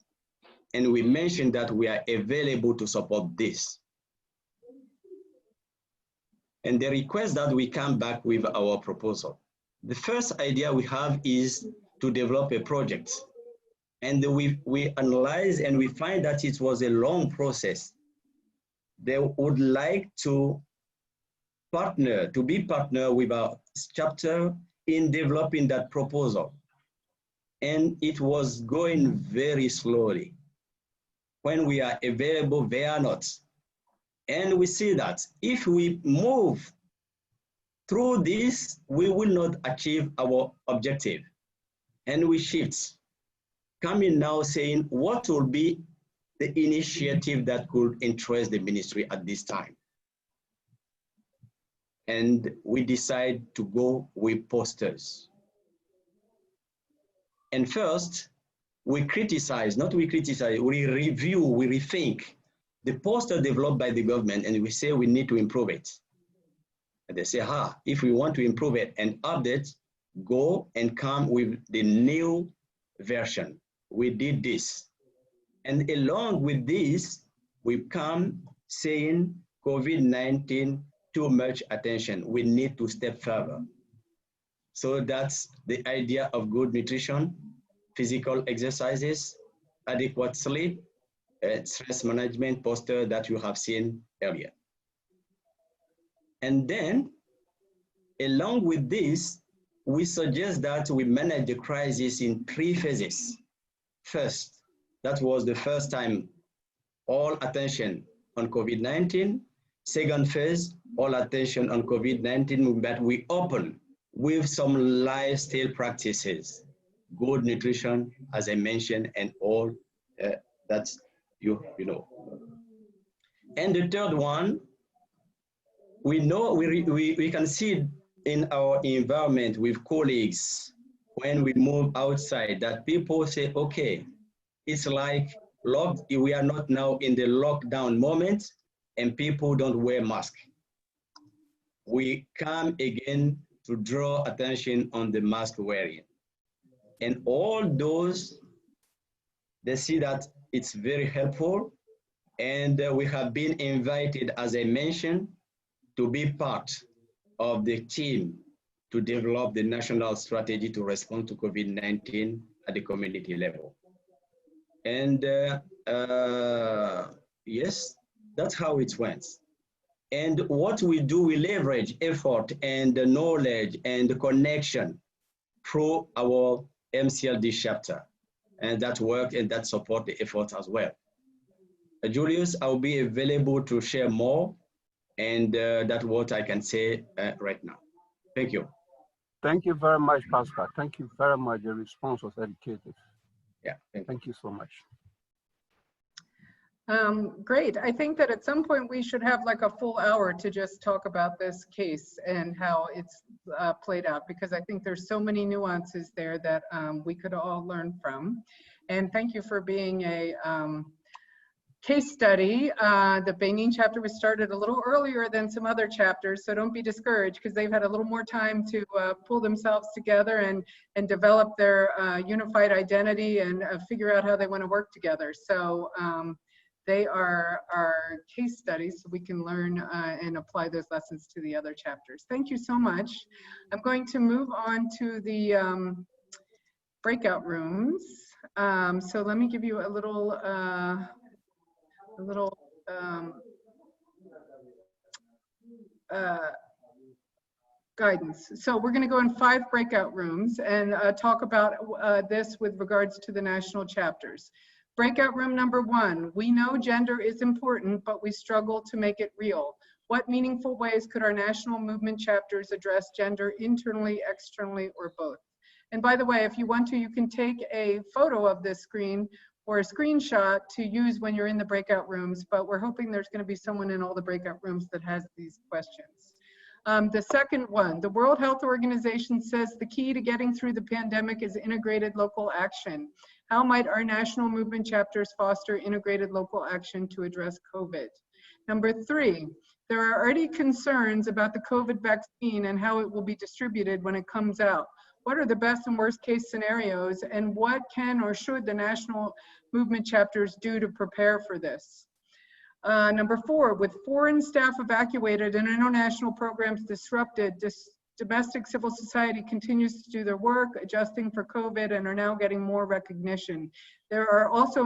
And we mentioned that we are available to support this. And the request that we come back with our proposal. The first idea we have is to develop a project. And we analyze and we find that it was a long process. They would like to be partner with our chapter in developing that proposal. And it was going very slowly. When we are available, they are not. And we see that if we move through this, we will not achieve our objective. And we shift, coming now saying what will be the initiative that could interest the ministry at this time. And we decide to go with posters. And first, we criticize, we review, we rethink the poster developed by the government, and we say we need to improve it. And they say, if we want to improve it and update, go and come with the new version. We did this. And along with this, we come saying COVID-19, too much attention. We need to step further. So that's the idea of good nutrition, physical exercises, adequate sleep, stress management poster that you have seen earlier. And then, along with this, we suggest that we manage the crisis in 3 phases. First, that was the first time, all attention on COVID-19. Second phase, all attention on COVID-19, but we open with some lifestyle practices, good nutrition, as I mentioned, and all that you know. And the third one, we know we can see in our environment with colleagues when we move outside that people say, okay, it's like we are not now in the lockdown moment and people don't wear masks. We come again to draw attention on the mask wearing. And all those, they see that it's very helpful. And we have been invited, as I mentioned, to be part of the team to develop the national strategy to respond to COVID-19 at the community level. And yes, that's how it went. And what we do, we leverage effort and the knowledge and the connection through our MCLD chapter. And that work and that support the effort as well. Julius, I'll be available to share more, and that's what I can say right now. Thank you. Thank you very much, Pascal. Thank you very much. The response was educative. Yeah, thank you so much. Great. I think that at some point we should have like a full hour to just talk about this case and how it's played out, because I think there's so many nuances there that we could all learn from. And thank you for being a case study. The Benin chapter was started a little earlier than some other chapters, so don't be discouraged, because they've had a little more time to pull themselves together and develop their unified identity and figure out how they want to work together. So they are our case studies, so we can learn and apply those lessons to the other chapters. Thank you so much. I'm going to move on to the breakout rooms. So let me give you a little guidance. So we're going to go in 5 breakout rooms and talk about this with regards to the national chapters. Breakout room number 1, we know gender is important, but we struggle to make it real. What meaningful ways could our national movement chapters address gender internally, externally, or both? And by the way, if you want to, you can take a photo of this screen or a screenshot to use when you're in the breakout rooms, but we're hoping there's going to be someone in all the breakout rooms that has these questions. The second one, the World Health Organization says the key to getting through the pandemic is integrated local action. How might our national movement chapters foster integrated local action to address COVID? Number 3, there are already concerns about the COVID vaccine and how it will be distributed when it comes out. What are the best and worst case scenarios, and what can or should the national movement chapters do to prepare for this? Number 4, with foreign staff evacuated and international programs disrupted, domestic civil society continues to do their work, adjusting for COVID, and are now getting more recognition. There are also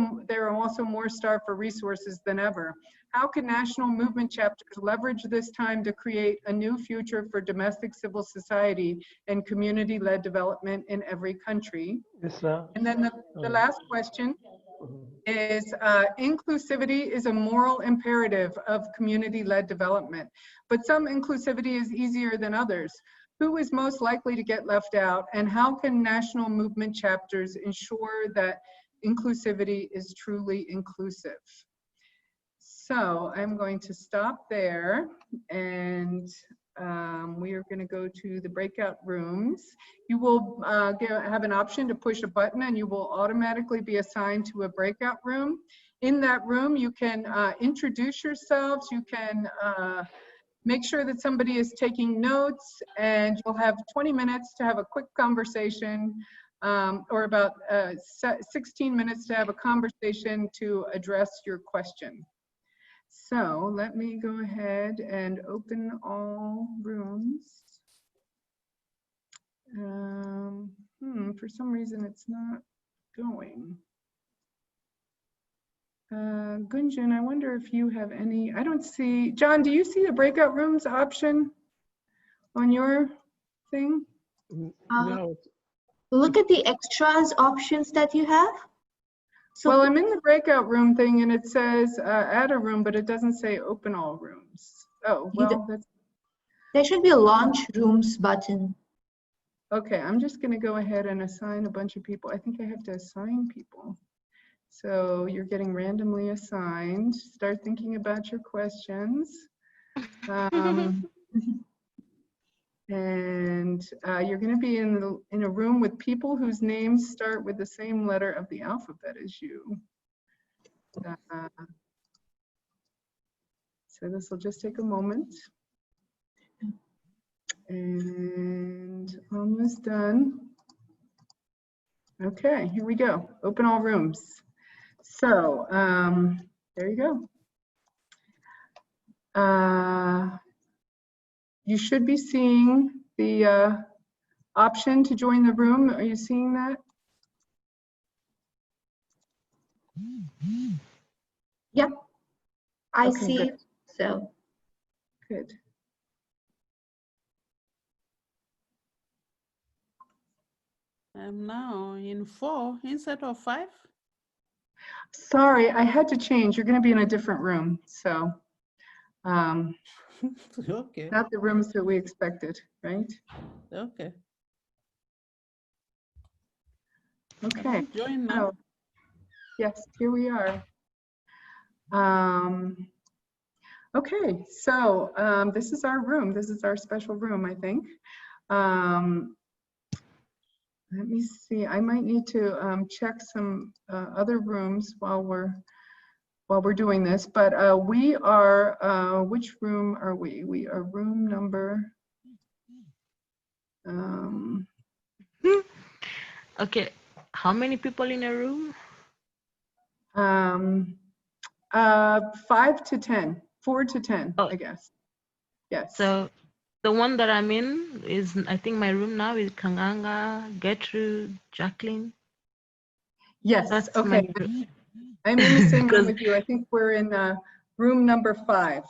more starved for resources than ever. How can national movement chapters leverage this time to create a new future for domestic civil society and community-led development in every country? And then the last question is inclusivity is a moral imperative of community-led development, but some inclusivity is easier than others. Who is most likely to get left out, and how can national movement chapters ensure that inclusivity is truly inclusive? So I'm going to stop there, and we are going to go to the breakout rooms. You will have an option to push a button, and you will automatically be assigned to a breakout room. In that room, you can introduce yourselves, you can make sure that somebody is taking notes, and you'll have 20 minutes to have a quick conversation, or about 16 minutes to have a conversation to address your question. So let me go ahead and open all rooms. For some reason it's not going. Gunjan, I wonder if you have any, I don't see, John, do you see the breakout rooms option on your thing? No. Look at the extras options that you have. So well, I'm in the breakout room thing and it says add a room, but it doesn't say open all rooms. Oh, well, there should be a launch rooms button. Okay, I'm just gonna go ahead and assign a bunch of people. I think I have to assign people. So you're getting randomly assigned. Start thinking about your questions. And you're going to be in a room with people whose names start with the same letter of the alphabet as you. So this will just take a moment. And almost done. Okay, here we go. Open all rooms. So there you go. You should be seeing the option to join the room. Are you seeing that? Yep, I Okay, see good. it. So Good. I'm now in 4 instead of 5. Sorry, I had to change. You're going to be in a different room. So Okay. not the rooms that we expected, right? Okay. Okay. Join now. Oh, yes, here we are. Okay, so this is our room. This is our special room, I think. Let me see. I might need to check some other rooms while we're doing this. But we are. Which room are we? We are room number. Okay, how many people in a room? 5 to 10, 4 to 10, Oh. I guess. Yes. So the one that I'm in is, I think my room now is Kanganga, Gertrude, Jacqueline. Yes. That's Okay. my room. I'm in the same room with you. I think we're in room number 5.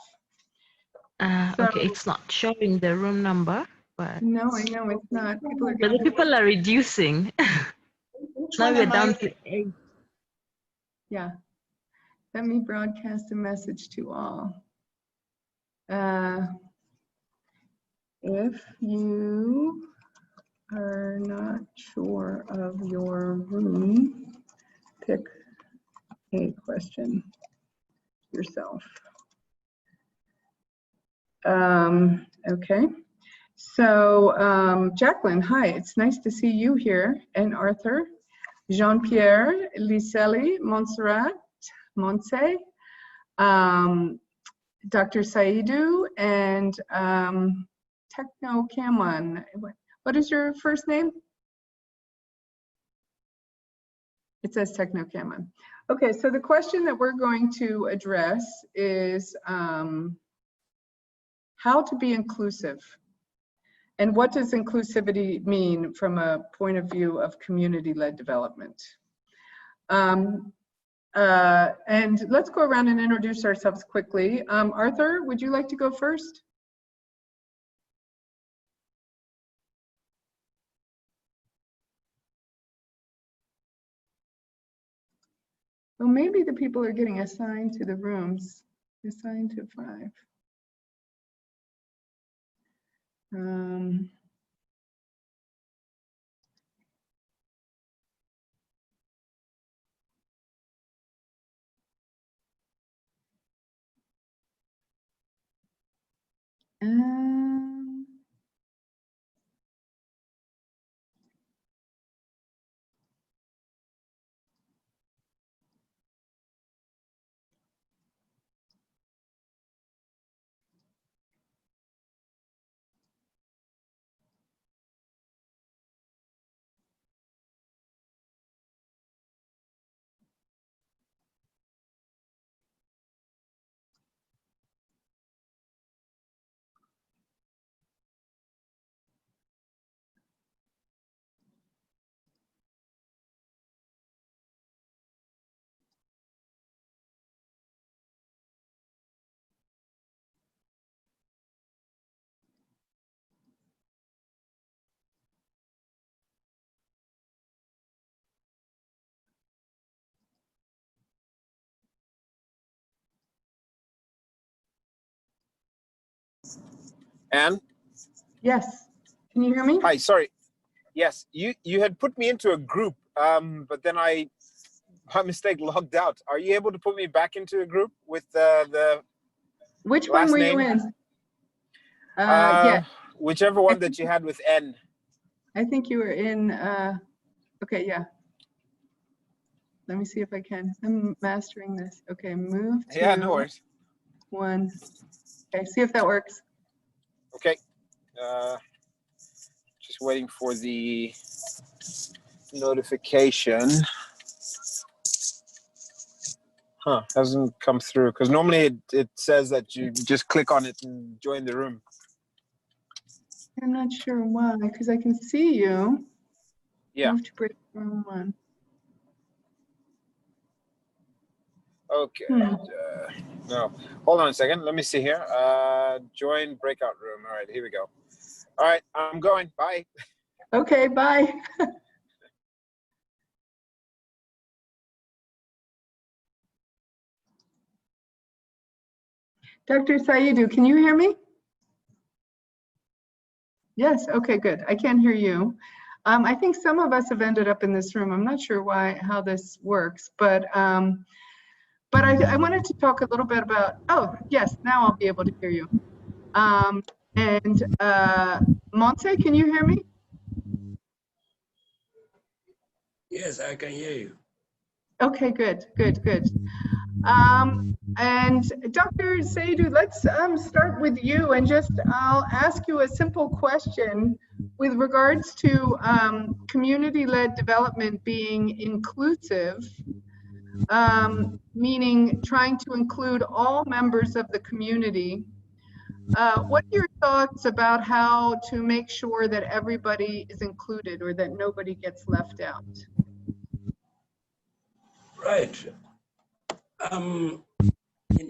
Okay, it's not showing the room number, but No, I know it's not. People are but the getting. people are reducing. Now we're down to 8. Yeah. Let me broadcast a message to all. If you are not sure of your room, pick a question yourself. Okay. So, Jacqueline, hi, it's nice to see you here, and Arthur, Jean-Pierre, Liseli, Montserrat, Montse, Dr. Saidou, and Techno Cameron. What is your first name? It says Techno Cameron. Okay, so the question that we're going to address is how to be inclusive. And what does inclusivity mean from a point of view of community-led development? And let's go around and introduce ourselves quickly. Arthur, would you like to go first? Well, maybe the people are getting assigned to the rooms, assigned to 5. Anne? Yes, can you hear me? Hi, sorry. Yes, you had put me into a group, but then I, by mistake, logged out. Are you able to put me back into a group with the Which last one were name? you in? Yeah. Whichever one that you had with N. I think you were in, okay, yeah. Let me see if I can. I'm mastering this. Okay, move to Yeah, no worries. 1. Okay, see if that works. Okay. Just waiting for the notification. Huh, hasn't come through because normally it says that you just click on it and join the room. I'm not sure why, because I can see you. Yeah. Move to break room 1. Okay. No, hold on a second. Let me see here. Join breakout room. All right, here we go. All right, I'm going. Bye. Okay, bye. Dr. Saidou, can you hear me? Yes, okay, good. I can't hear you. I think some of us have ended up in this room. I'm not sure how this works, but But I wanted to talk a little bit about, oh, yes, now I'll be able to hear you. Montse, can you hear me? Yes, I can hear you. Okay, good. And Dr. Seydu, let's start with you, and I'll ask you a simple question with regards to community-led development being inclusive, meaning trying to include all members of the community. What are your thoughts about how to make sure that everybody is included or that nobody gets left out? Right. In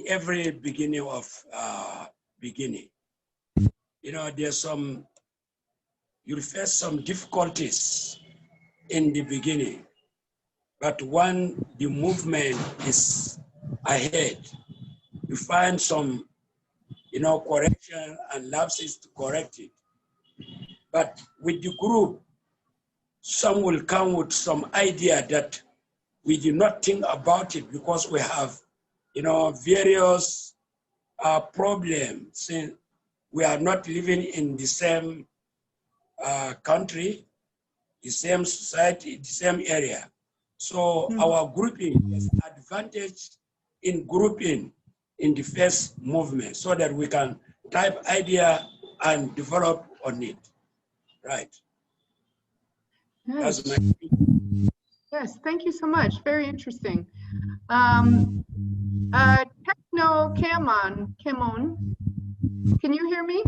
every beginning of beginning, there's you'll face some difficulties in the beginning, but when the movement is ahead, you find some, correction and lapses to correct it. But with the group, some will come with some idea that we did not think about it because we have, various problems. Since we are not living in the same country, the same society, the same area. So our grouping is advantage in grouping in the first movement so that we can type idea and develop on it. Right. Nice. That's my Yes, thank you so much. Very interesting. Techno Camon, can you hear me?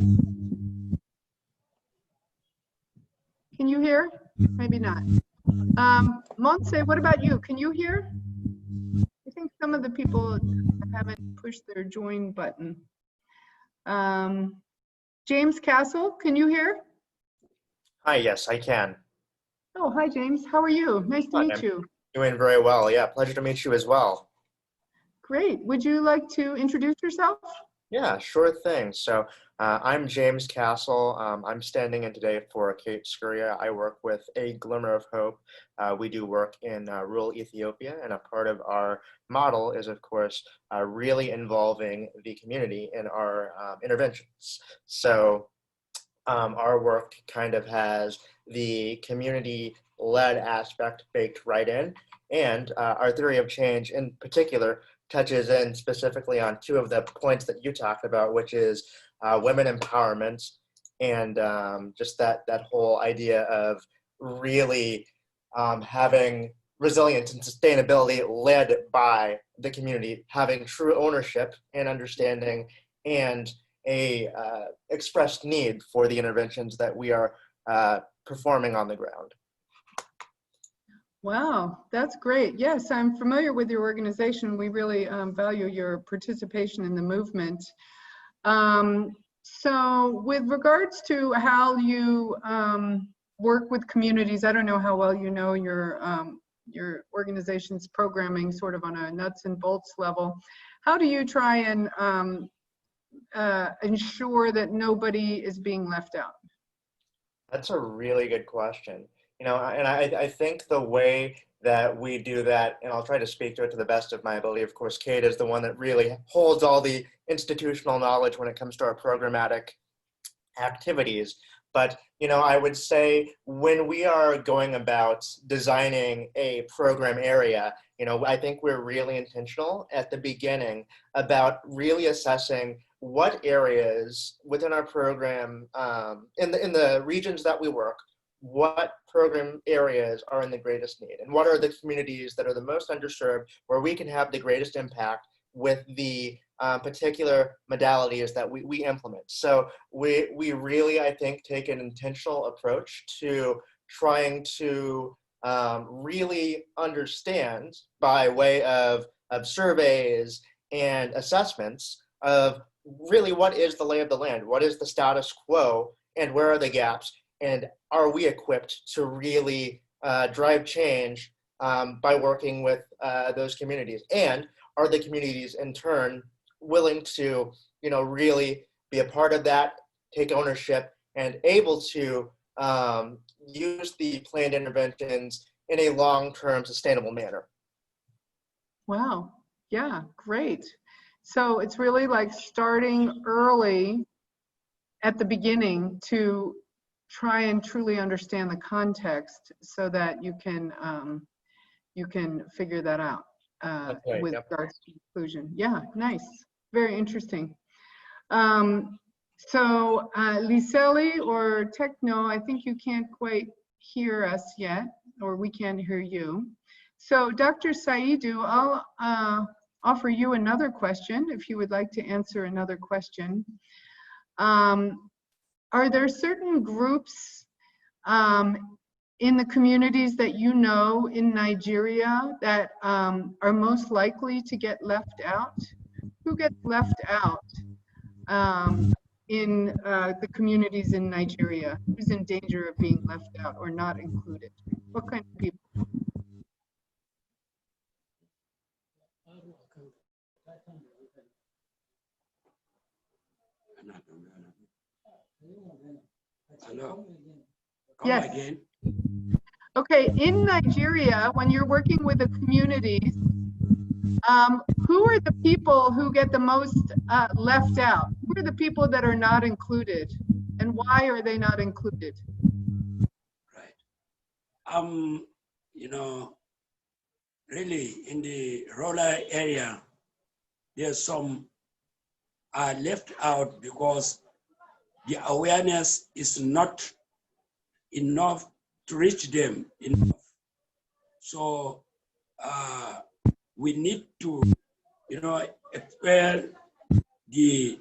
Can you hear? Maybe not. Montse, what about you? Can you hear? I think some of the people haven't pushed their join button. James Castle, can you hear? Hi, yes, I can. Oh, hi, James. How are you? Nice to meet you. Doing very well. Yeah, pleasure to meet you as well. Great. Would you like to introduce yourself? Yeah, sure thing. So I'm James Castle. I'm standing in today for Kate Scuria. I work with A Glimmer of Hope. We do work in rural Ethiopia, and a part of our model is, of course, really involving the community in our interventions. So our work kind of has the community-led aspect baked right in, and our theory of change in particular touches in specifically on two of the points that you talked about, which is women empowerment and just that whole idea of really having resilience and sustainability led by the community, having true ownership and understanding and a expressed need for the interventions that we are performing on the ground. Wow, that's great. Yes, I'm familiar with your organization. We really value your participation in the movement. So with regards to how you work with communities, I don't know how well you know your organization's programming sort of on a nuts and bolts level. How do you try and ensure that nobody is being left out? That's a really good question. And I think the way that we do that, and I'll try to speak to it to the best of my ability. Of course, Kate is the one that really holds all the institutional knowledge when it comes to our programmatic activities. But, I would say when we are going about designing a program area, I think we're really intentional at the beginning about really assessing what areas within our program, in the regions that we work, what program areas are in the greatest need and what are the communities that are the most underserved where we can have the greatest impact with the particular modalities that we implement. So we really, I think, take an intentional approach to trying to really understand by way of surveys and assessments of really what is the lay of the land, what is the status quo, and where are the gaps, and are we equipped to really drive change by working with those communities? And are the communities in turn willing to, really be a part of that, take ownership, and able to use the planned interventions in a long-term sustainable manner? Wow, Yeah, great. So it's really like starting early at the beginning to try and truly understand the context so that you can figure that out right, with yep. regards to inclusion. Yeah, nice. Very interesting. So Liseli or Techno, I think you can't quite hear us yet, or we can't hear you. So Dr. Saidou, I'll offer you another question if you would like to answer another question. Are there certain groups in the communities that you know in Nigeria that are most likely to get left out? Who gets left out in the communities in Nigeria? Who's in danger of being left out or not included? What kind of people? Hello. Yes. Again. Okay, in Nigeria, when you're working with the communities, who are the people who get the most left out? Who are the people that are not included? And why are they not included? You know, really in the rural area, there's some are left out because the awareness is not enough to reach them enough. So we need to, you know, expel the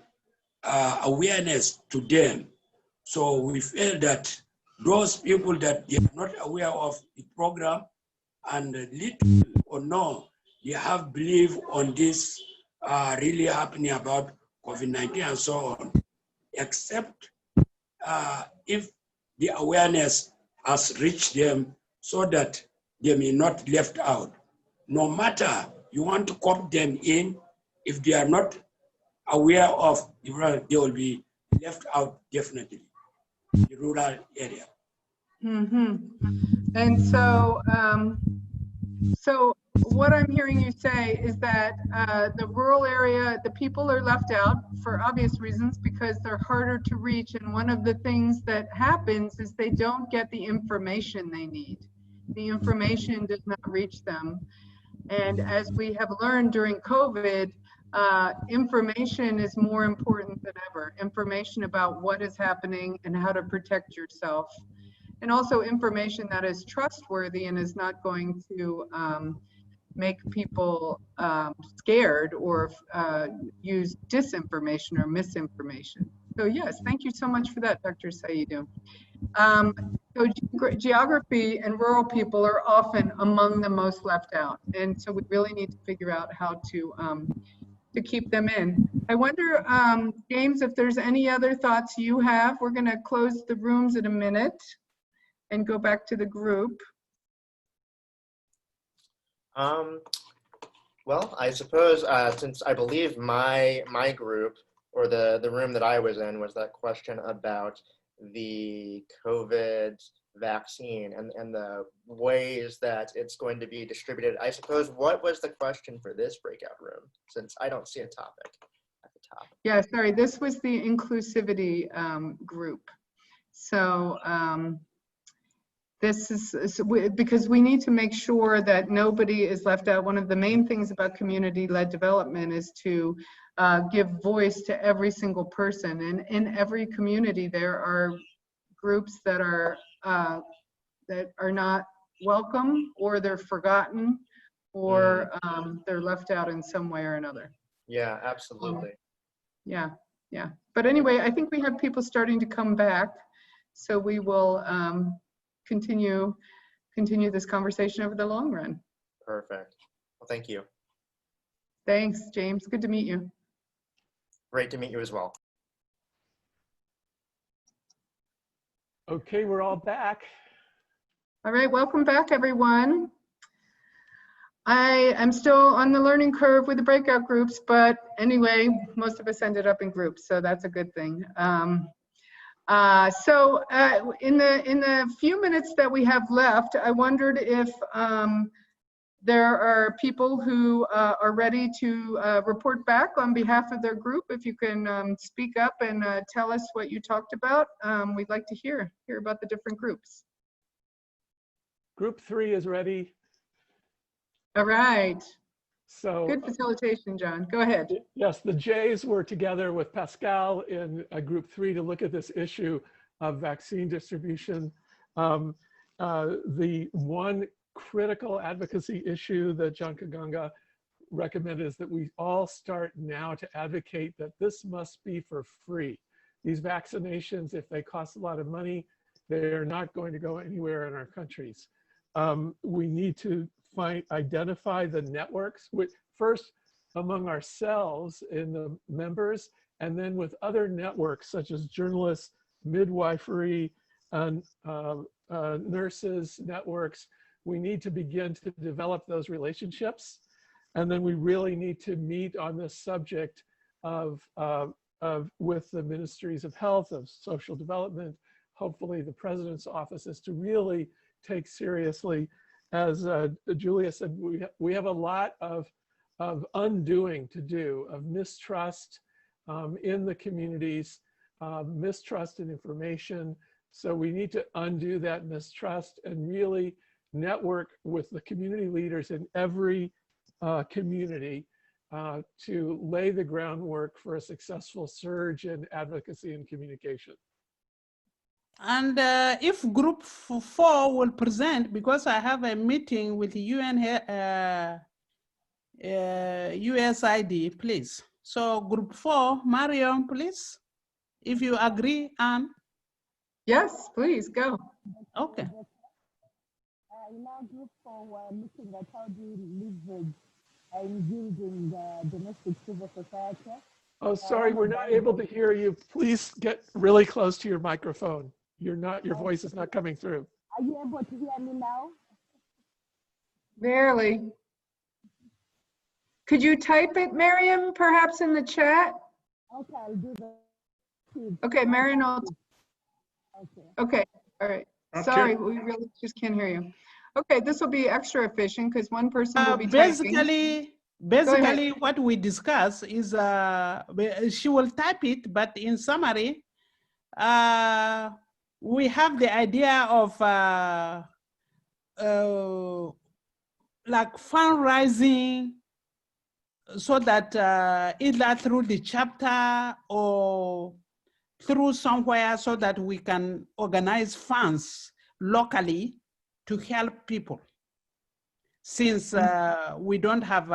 awareness to them. So we feel that those people that they are not aware of the program and little or no, they have belief on this really happening about COVID-19 and so on, except if the awareness has reached them so that they may not left out. No matter you want to cope them in, if they are not aware of the rural, they will be left out definitely, the rural area. Mm-hmm. And so, so what I'm hearing you say is that the rural area, the people are left out for obvious reasons because they're harder to reach. And one of the things that happens is they don't get the information they need. The information does not reach them. And as we have learned during COVID, information is more important than ever. Information about what is happening and how to protect yourself. And also information that is trustworthy and is not going to make people scared or use disinformation or misinformation. So yes, thank you so much for that, Dr. Saidou. So geography and rural people are often among the most left out. And so we really need to figure out how to keep them in. I wonder, James, if there's any other thoughts you have. We're gonna close the rooms in a minute and go back to the group. Well, I suppose since I believe my group or the room that I was in was that question about the COVID vaccine and the ways that it's going to be distributed. I suppose what was the question for this breakout room, since I don't see a topic at the top? Yeah, sorry, this was the inclusivity group. So this is because we need to make sure that nobody is left out. One of the main things about community-led development is to give voice to every single person. And in every community, there are groups that are not welcome, or they're forgotten, or they're left out in some way or another. Yeah, absolutely. Yeah. But anyway, I think we have people starting to come back, so we will continue this conversation over the long run. Perfect. Well, thank you. Thanks, James. Good to meet you. Great to meet you as well. Okay, we're all back. All right, welcome back, everyone. I am still on the learning curve with the breakout groups, but anyway, most of us ended up in groups, so that's a good thing. So in the few minutes that we have left, I wondered if There are people who are ready to report back on behalf of their group. If you can speak up and tell us what you talked about, we'd like to hear about the different groups. Group 3 is ready. All right. So good facilitation, John. Go ahead. Yes, the Jays were together with Pascal in Group 3 to look at this issue of vaccine distribution. The one critical advocacy issue that John Kaganga recommended is that we all start now to advocate that this must be for free. These vaccinations, if they cost a lot of money, they're not going to go anywhere in our countries. We need to identify the networks, which first among ourselves in the members, and then with other networks such as journalists, midwifery, nurses networks. We need to begin to develop those relationships. And then we really need to meet on this subject with the ministries of health, of social development, hopefully the president's offices, to really take seriously, as Julia said, we have a lot of undoing to do, of mistrust in the communities, mistrust in information. So we need to undo that mistrust and really network with the community leaders in every community to lay the groundwork for a successful surge in advocacy and communication. And if Group 4 will present, because I have a meeting with USAID, please. So Group 4, Mariam, please, if you agree, Anne. Yes, please, go. Okay. In our Group 4, we're looking at how do we leverage engaging the domestic civil society. Oh, sorry, we're not able to hear you. Please get really close to your microphone. Your voice is not coming through. Are you able to hear me now? Barely. Could you type it, Miriam, perhaps in the chat? Okay, I'll do that. Okay, Marion, okay, all right. Okay. Sorry, we really just can't hear you. Okay, this will be extra efficient because one person will be Basically, typing. what we discuss is, she will type it, but in summary, we have the idea of like fundraising, so that either through the chapter or through somewhere, so that we can organize funds locally to help people. Since we don't have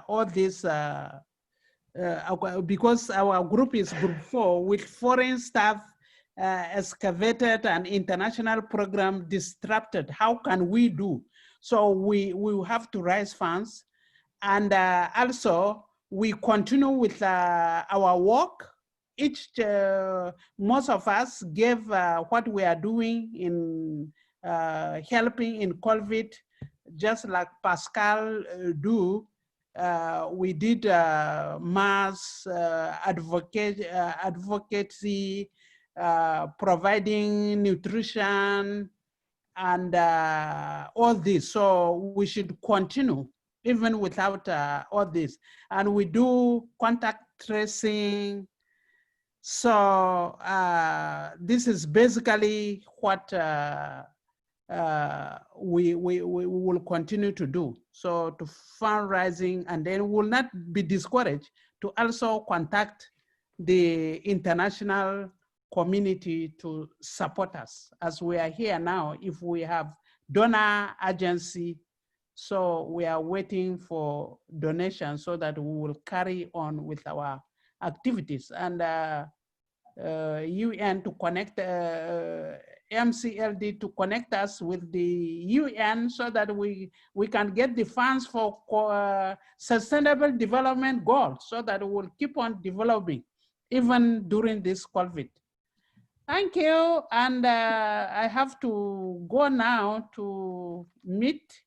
all this, because our group is Group 4 with foreign staff excavated and international program disrupted, how can we do? So we will have to raise funds. And also, we continue with our work. Most of us gave what we are doing in helping in COVID, just like Pascal do. We did mass advocacy, providing nutrition, and all this. So we should continue even without all this. And we do contact tracing. So this is basically what we will continue to do. So to fundraising, and then we will not be discouraged to also contact the international community to support us. As we are here now, if we have donor agency, so we are waiting for donations so that we will carry on with our activities. And UN to connect, MCLD to connect us with the UN so that we can get the funds for sustainable development goals, so that we will keep on developing even during this COVID. Thank you. And I have to go now to meet.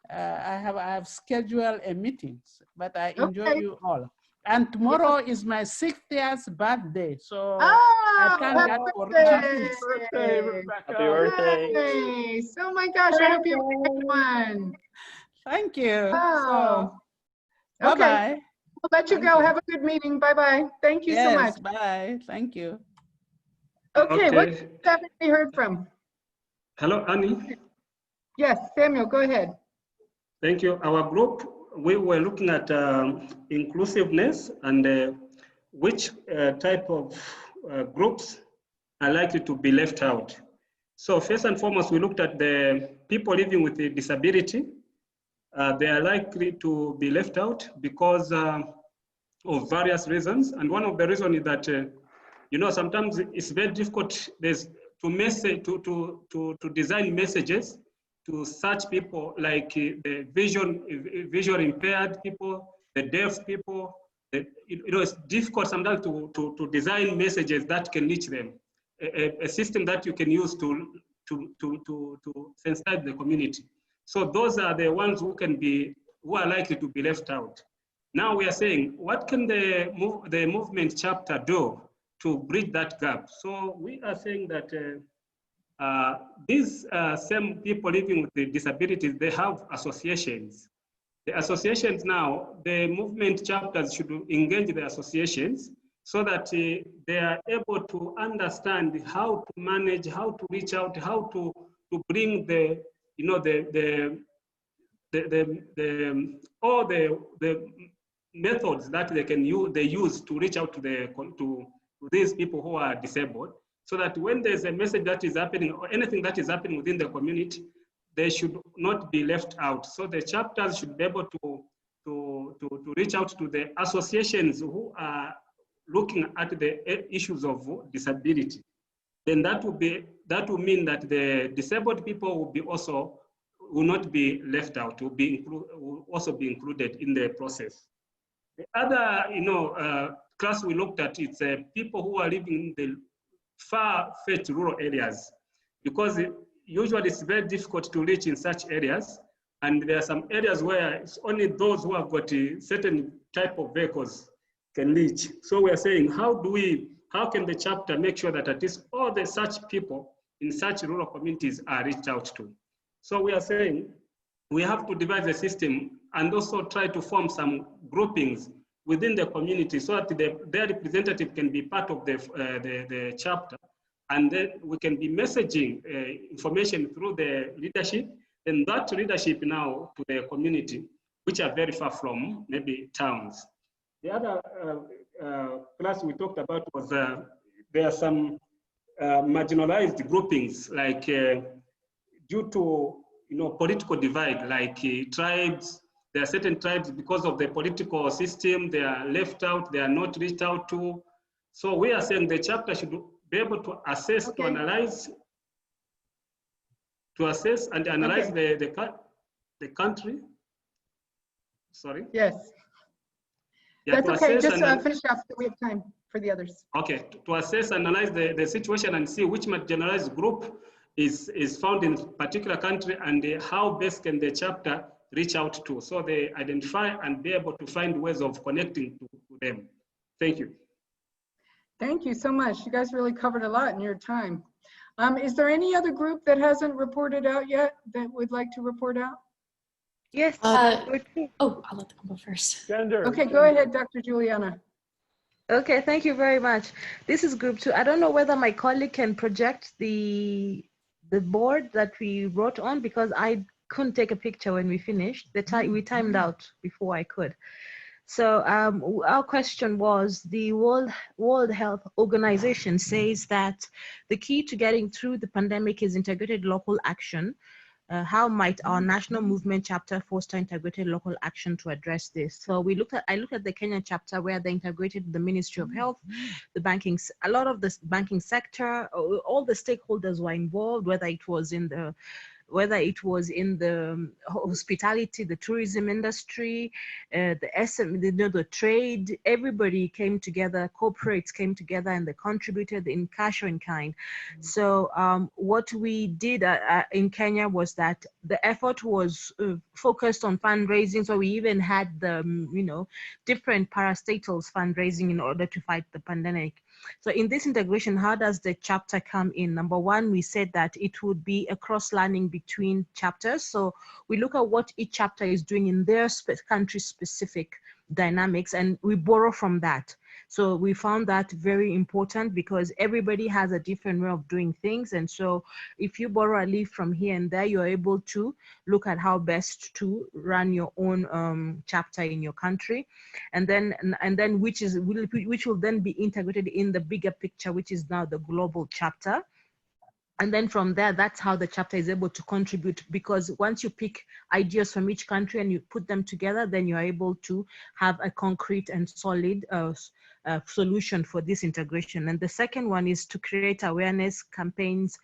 I have scheduled a meeting, but I enjoy you all. And tomorrow is my 60th birthday, so I thank God for Happy birthday, Rebecca. Happy birthday. Nice. Oh my gosh, I hope you have a good one. Thank you. Oh. So, Okay. bye-bye. We'll let you go. Have a good meeting. Bye-bye. Thank you so much. Yes, bye. Thank you. Okay, what haven't we heard from? Hello, Annie. Yes, Samuel, go ahead. Thank you. Our group, we were looking at inclusiveness and which type of groups are likely to be left out. So first and foremost, we looked at the people living with a disability. They are likely to be left out because of various reasons. And one of the reasons is that, you know, sometimes it's very difficult to design messages to such people like the visual impaired people, the deaf people. You know, it's difficult sometimes to design messages that can reach them. A system that you can use to sensitize the community. So those are the ones who are likely to be left out. Now we are saying, what can the movement chapter do to bridge that gap? So we are saying that these same people living with disabilities, they have associations. The associations now, the movement chapters should engage the associations so that they are able to understand how to manage, how to reach out, how to bring the, you know, all the methods that they use to reach out to these people who are disabled, so that when there's a message that is happening or anything that is happening within the community, they should not be left out. So the chapters should be able to reach out to the associations who are looking at the issues of disability. Then that will mean that the disabled people will not be left out, will also be included in the process. The other, you know, class we looked at, it's people who are living in the far-fetched rural areas, because usually it's very difficult to reach in such areas, and there are some areas where it's only those who have got a certain type of vehicles can reach. So we are saying, how can the chapter make sure that at least all the such people in such rural communities are reached out to? So we are saying we have to devise a system and also try to form some groupings within the community so that their representative can be part of the chapter, and then we can be messaging information through the leadership, and that leadership now to the community, which are very far from maybe towns. The other class we talked about was there are some marginalized groupings, like due to, you know, political divide, like tribes. There are certain tribes, because of the political system, they are left out, they are not reached out to. So we are saying the chapter should be able to assess, to analyze the country. Sorry? Yes. Yeah, that's okay, just finish off so we have time for the others. Okay, to assess, analyze the situation and see which marginalized group is found in a particular country and how best can the chapter reach out to. So they identify and be able to find ways of connecting to them. Thank you. Thank you so much. You guys really covered a lot in your time. Is there any other group that hasn't reported out yet that would like to report out? Yes. I'll let them go first. Okay, go ahead, Dr. Juliana. Okay, thank you very much. This is group 2. I don't know whether my colleague can project the board that we wrote on, because I couldn't take a picture when we finished. We timed out before I could. So our question was, the World Health Organization says that the key to getting through the pandemic is integrated local action. How might our national movement chapter foster integrated local action to address this? So I looked at the Kenyan chapter, where they integrated the Ministry of Health, a lot of the banking sector, all the stakeholders were involved, whether it was in the hospitality, the tourism industry, the trade. Everybody came together, corporates came together, and they contributed in cash or in kind. So what we did in Kenya was that the effort was focused on fundraising. So we even had the different parastatals fundraising in order to fight the pandemic. So in this integration, how does the chapter come in? Number one, we said that it would be a cross-learning between chapters. So we look at what each chapter is doing in their country-specific dynamics, and we borrow from that. So we found that very important because everybody has a different way of doing things. And so if you borrow a leaf from here and there, you're able to look at how best to run your own chapter in your country. And then which will then be integrated in the bigger picture, which is now the global chapter. And then from there, that's how the chapter is able to contribute, because once you pick ideas from each country and you put them together, then you're able to have a concrete and solid solution for this integration. And the second one is to create awareness campaigns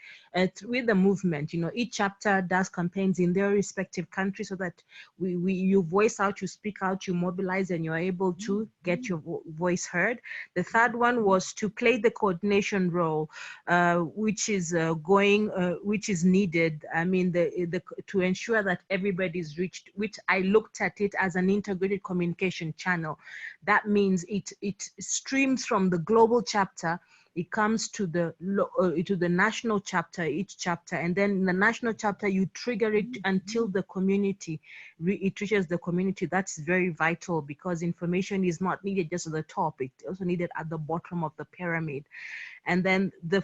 with the movement. You know, each chapter does campaigns in their respective country so that you voice out, you speak out, you mobilize, and you're able to get your voice heard. The third one was to play the coordination role, which is needed. I mean, to ensure that everybody is reached, which I looked at it as an integrated communication channel. That means it streams from the global chapter, it comes to the national chapter, each chapter, and then in the national chapter, you trigger it until the community, it reaches the community. That's very vital because information is not needed just at the top, it's also needed at the bottom of the pyramid. And then the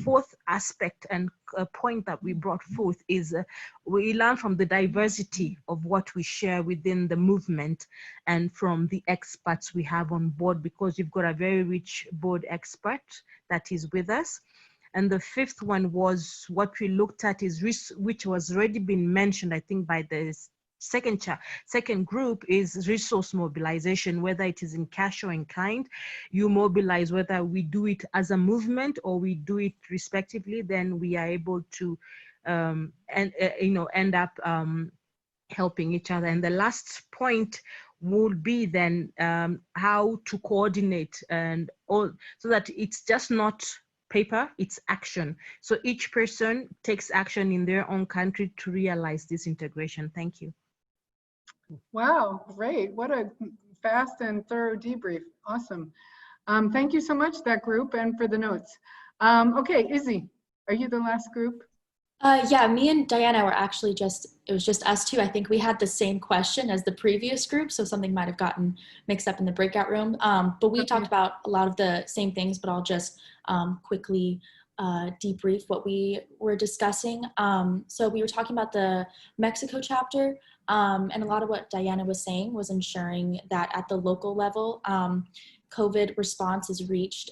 fourth aspect and point that we brought forth is we learn from the diversity of what we share within the movement and from the experts we have on board, because you've got a very rich board expert that is with us. And the fifth one was what we looked at is, which was already been mentioned, I think, by the second group, is resource mobilization, whether it is in cash or in kind. You mobilize, whether we do it as a movement or we do it respectively, then we are able to end up helping each other. And the last point would be then how to coordinate and all, so that it's just not paper, it's action. So each person takes action in their own country to realize this integration. Thank you. Wow, great. What a fast and thorough debrief. Awesome. Thank you so much, that group, and for the notes. Okay, Izzy, are you the last group? Yeah, me and Diana were actually it was just us two. I think we had the same question as the previous group, so something might have gotten mixed up in the breakout room. But we talked about a lot of the same things, but I'll just quickly debrief what we were discussing. So we were talking about the Mexico chapter, and a lot of what Diana was saying was ensuring that at the local level, COVID response is reached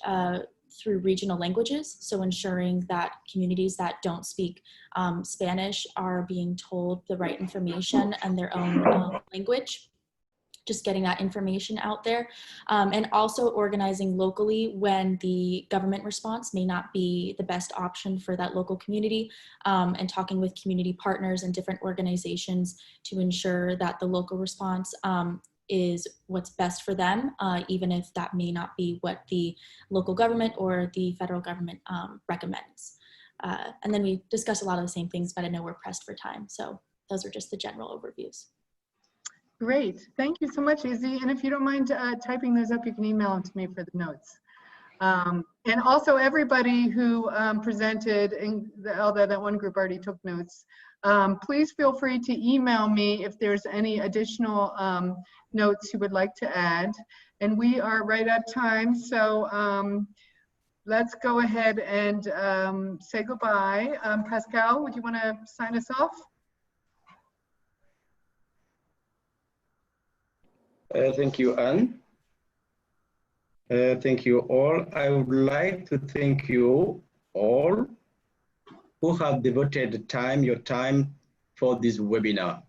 through regional languages. So ensuring that communities that don't speak Spanish are being told the right information and their own language. Just getting that information out there, and also organizing locally when the government response may not be the best option for that local community, and talking with community partners and different organizations to ensure that the local response is what's best for them, even if that may not be what the local government or the federal government recommends. And then we discussed a lot of the same things, but I know we're pressed for time. So those are just the general overviews. Great, thank you so much, Izzy. And if you don't mind typing those up, you can email them to me for the notes. And also everybody who presented, although that one group already took notes, please feel free to email me if there's any additional notes you would like to add. And we are right at time, so let's go ahead and say goodbye. Pascal, would you want to sign us off? Thank you, Anne. Thank you all. I would like to thank you all who have devoted your time for this webinar.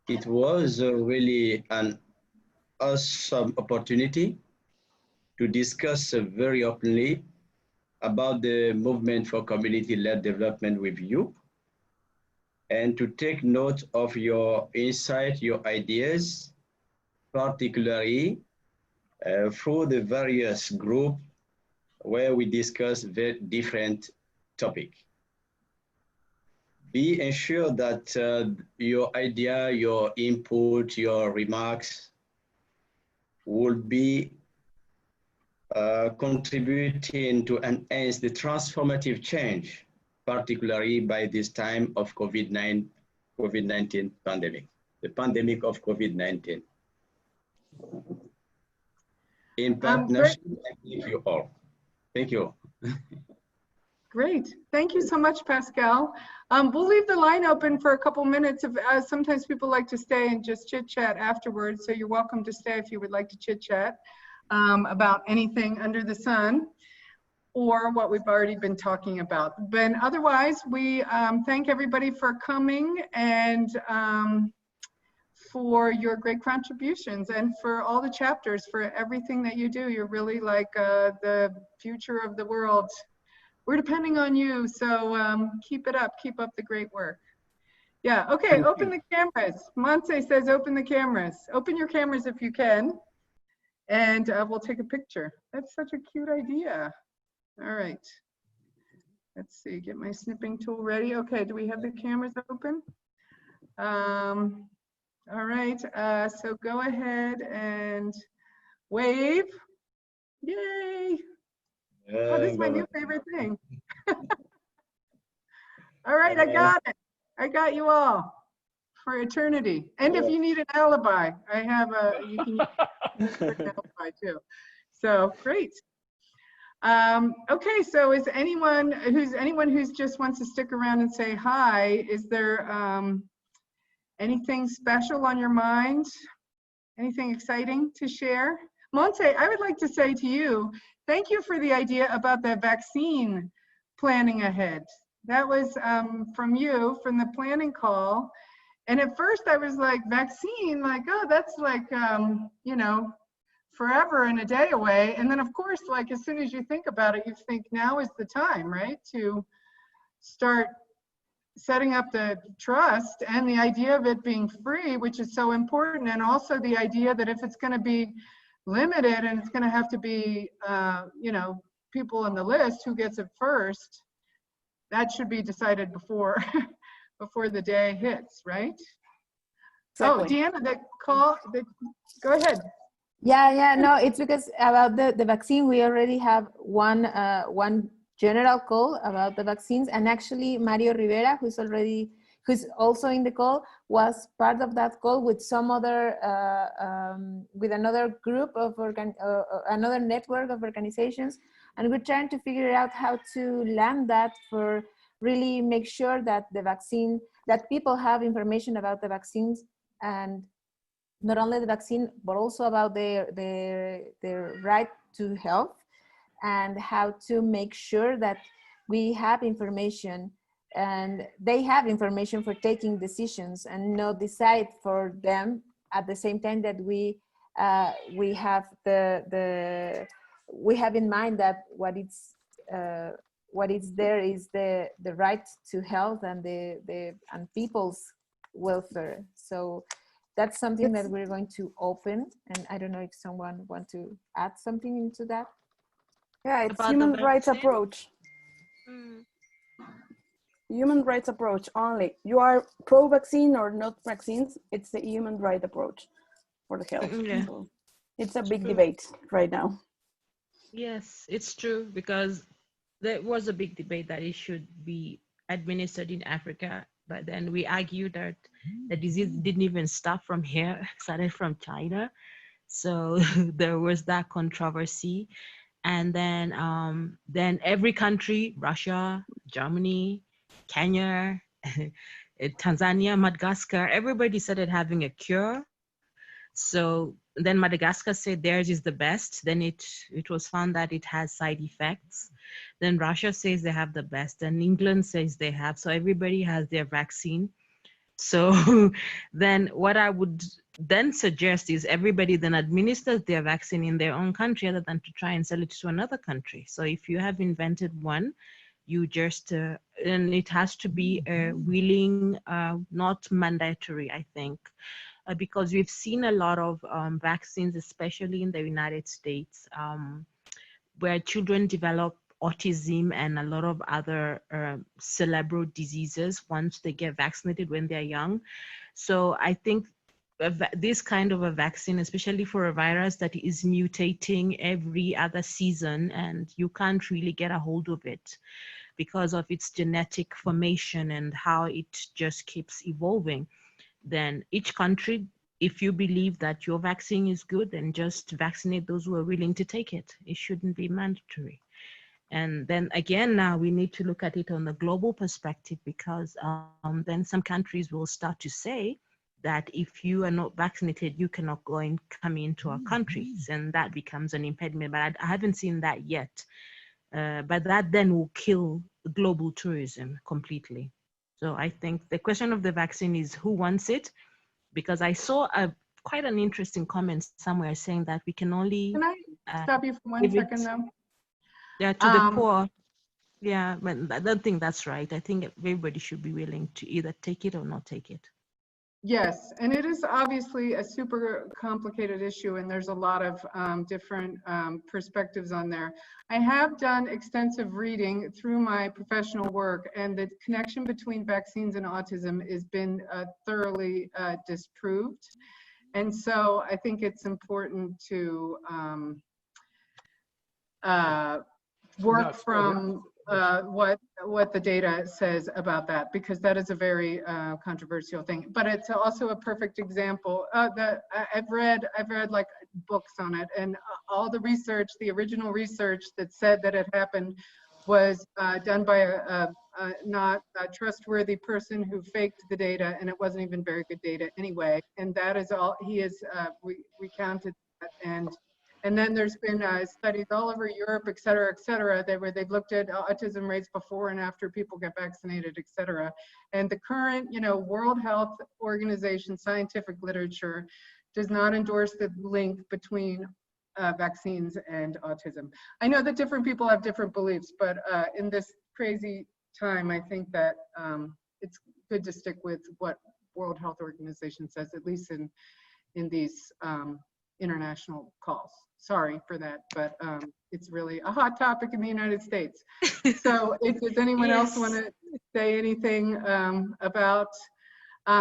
It was really an awesome opportunity to discuss very openly about the movement for community-led development with you, and to take note of your insight, your ideas, particularly through the various groups where we discuss very different topics. Be ensured that your idea, your input, your remarks will be contributing to enhance the transformative change particularly by this time of COVID-19 pandemic, the pandemic of COVID-19. In partnership, I thank you all. Thank you. Great. Thank you so much, Pascal. We'll leave the line open for a couple minutes. Sometimes people like to stay and just chit chat afterwards. So you're welcome to stay if you would like to chit chat about anything under the sun or what we've already been talking about. But otherwise, we thank everybody for coming and for your great contributions and for all the chapters, for everything that you do. You're really like the future of the world. We're depending on you, so keep it up. Keep up the great work. Yeah, okay, open the cameras. Montse says open the cameras. Open your cameras if you can, and we'll take a picture. That's such a cute idea. All right. Let's see, get my snipping tool ready. Okay, do we have the cameras open? All right, so go ahead and wave. Yay. Oh, this is my new favorite thing. All right, I got it. I got you all for eternity. And if you need an alibi, I have you can use an alibi too. So great. Okay, so is anyone who's just wants to stick around and say hi, is there anything special on your mind? Anything exciting to share? Montse, I would like to say to you, thank you for the idea about the vaccine planning ahead. That was from you, from the planning call. And at first I was like, vaccine, like, oh, that's like, you know, forever and a day away. And then of course, like as soon as you think about it, you think now is the time, right? To start setting up the trust and the idea of it being free, which is so important. And also the idea that if it's going to be limited and it's going to have to be, you know, people on the list who gets it first, that should be decided before before the day hits, right? Exactly. Oh, Deanna, go ahead. Yeah, no, it's because about the vaccine, we already have one general call about the vaccines, and actually Mario Rivera, who's also in the call, was part of that call with some other with another group of another network of organizations, and we're trying to figure out how to land that for really make sure that that people have information about the vaccines, and not only the vaccine but also about their right to health, and how to make sure that we have information and they have information for taking decisions and not decide for them at the same time that we have we have in mind that what is there is the right to health and and people's welfare. So that's something that we're going to open, and I don't know if someone want to add something into that. Yeah, it's human rights approach. Human rights approach only. You are pro-vaccine or not vaccines, it's the human right approach for the health. Yeah. So it's a big debate right now. Yes, it's true, because there was a big debate that it should be administered in Africa, but then we argued that the disease didn't even start from here, it started from China. So there was that controversy. And then every country, Russia, Germany, Kenya, Tanzania, Madagascar, everybody started having a cure. So then Madagascar said theirs is the best. Then it was found that it has side effects. Then Russia says they have the best, and England says they have. So everybody has their vaccine. So then what I would then suggest is everybody then administers their vaccine in their own country rather than to try and sell it to another country. So if you have invented one, you just, and it has to be willing, not mandatory, I think. Because we've seen a lot of vaccines, especially in the United States, where children develop autism and a lot of other cerebral diseases once they get vaccinated when they're young. So I think this kind of a vaccine, especially for a virus that is mutating every other season and you can't really get a hold of it, because of its genetic formation and how it just keeps evolving, then each country, if you believe that your vaccine is good, then just vaccinate those who are willing to take it. It shouldn't be mandatory. And then again, now we need to look at it on a global perspective, because then some countries will start to say that if you are not vaccinated, you cannot go and come into our countries, and that becomes an impediment. But I haven't seen that yet. But that then will kill global tourism completely. So I think the question of the vaccine is who wants it, because I saw quite an interesting comment somewhere saying that we can only— Can I stop you for 1 second though? Yeah, to the poor. Yeah, but I don't think that's right. I think everybody should be willing to either take it or not take it. Yes, and it is obviously a super complicated issue, and there's a lot of different perspectives on there. I have done extensive reading through my professional work, and the connection between vaccines and autism has been thoroughly disproved. And so I think it's important to work from what the data says about that, because that is a very controversial thing. But it's also a perfect example that I've read like books on it, and all the research, the original research that said that it happened, was done by a not a trustworthy person who faked the data, and it wasn't even very good data anyway. And that is all he has recounted that. And then there's been studies all over Europe, et cetera, where they've looked at autism rates before and after people get vaccinated, et cetera. And the current, World Health Organization scientific literature does not endorse the link between vaccines and autism. I know that different people have different beliefs, but in this crazy time, I think that it's good to stick with what World Health Organization says, at least in these international calls. Sorry for that, but it's really a hot topic in the United States. So does anyone else want to say anything about,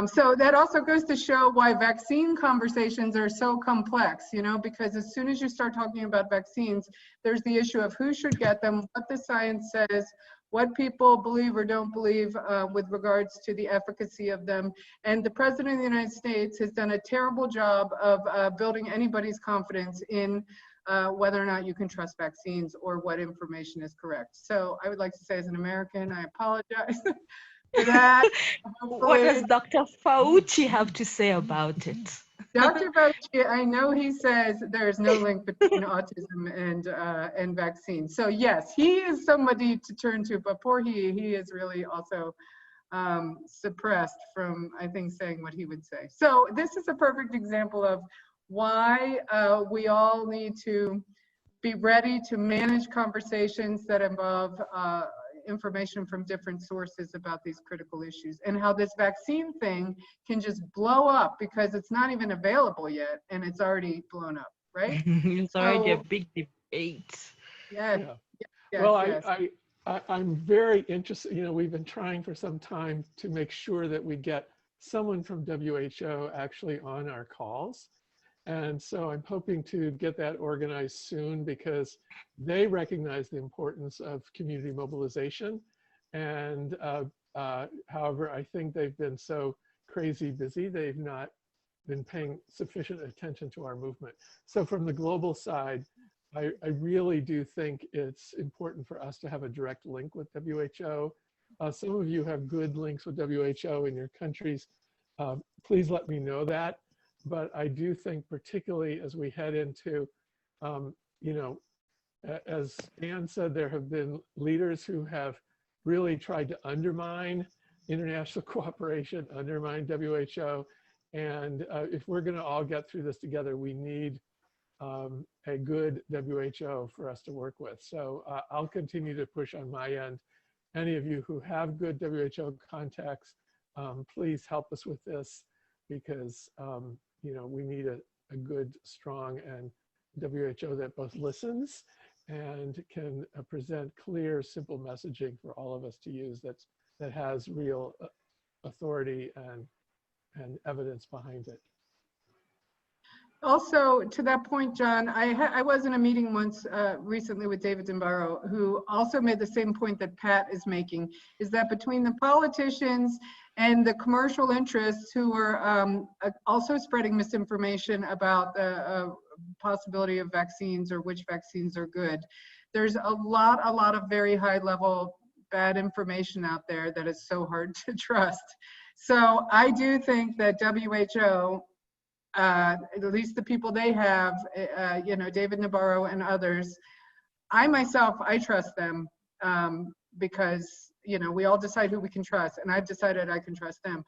so that also goes to show why vaccine conversations are so complex, because as soon as you start talking about vaccines, there's the issue of who should get them, what the science says, what people believe or don't believe with regards to the efficacy of them. And the President of the United States has done a terrible job of building anybody's confidence in whether or not you can trust vaccines or what information is correct. So I would like to say, as an American, I apologize for that. What does Dr. Fauci have to say about it? Dr. Fauci, I know he says there's no link between autism and vaccines. So yes, he is somebody to turn to, but poor he is really also suppressed from, I think, saying what he would say. So this is a perfect example of why we all need to be ready to manage conversations that involve information from different sources about these critical issues, and how this vaccine thing can just blow up because it's not even available yet and it's already blown up, right? It's already a big debate. Yes. Yes, Well, yes. I'm very interested. We've been trying for some time to make sure that we get someone from WHO actually on our calls. And so I'm hoping to get that organized soon, because they recognize the importance of community mobilization. And however, I think they've been so crazy busy, they've not been paying sufficient attention to our movement. So from the global side, I really do think it's important for us to have a direct link with WHO. Some of you have good links with WHO in your countries. Please let me know that. But I do think, particularly as we head into, as Anne said, there have been leaders who have really tried to undermine international cooperation, undermine WHO. And if we're going to all get through this together, we need a good WHO for us to work with. So I'll continue to push on my end. Any of you who have good WHO contacts, please help us with this, because we need a good, strong, and WHO that both listens and can present clear, simple messaging for all of us to use that has real authority and evidence behind it. Also, to that point, John, I was in a meeting once recently with David Nabarro, who also made the same point that Pat is making, is that between the politicians and the commercial interests who are also spreading misinformation about the possibility of vaccines or which vaccines are good, there's a lot of very high level bad information out there that is so hard to trust. So I do think that WHO, at least the people they have, you know, David Nabarro and others, I trust them because, you know, we all decide who we can trust, and I've decided I can trust them.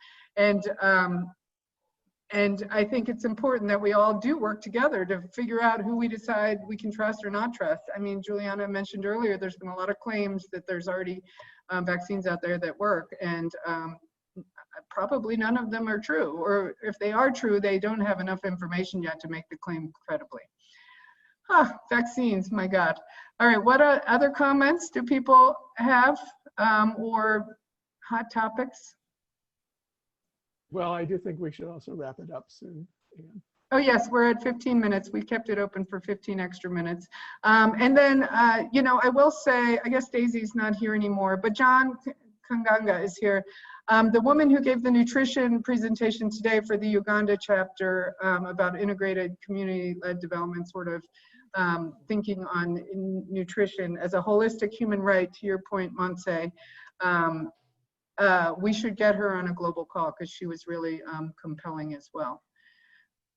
And I think it's important that we all do work together to figure out who we decide we can trust or not trust. I mean, Juliana mentioned earlier, there's been a lot of claims that there's already vaccines out there that work, and probably none of them are true, or if they are true, they don't have enough information yet to make the claim credibly. Vaccines, my God. All right, what other comments do people have or hot topics? Well, I do think we should also wrap it up soon. Oh yes, we're at 15 minutes. We kept it open for 15 extra minutes. And then, you know, I will say, I guess Daisy's not here anymore, but John Kanganga is here. The woman who gave the nutrition presentation today for the Uganda chapter about integrated community-led development, sort of thinking on nutrition as a holistic human right, to your point, Montse, we should get her on a global call because she was really compelling as well.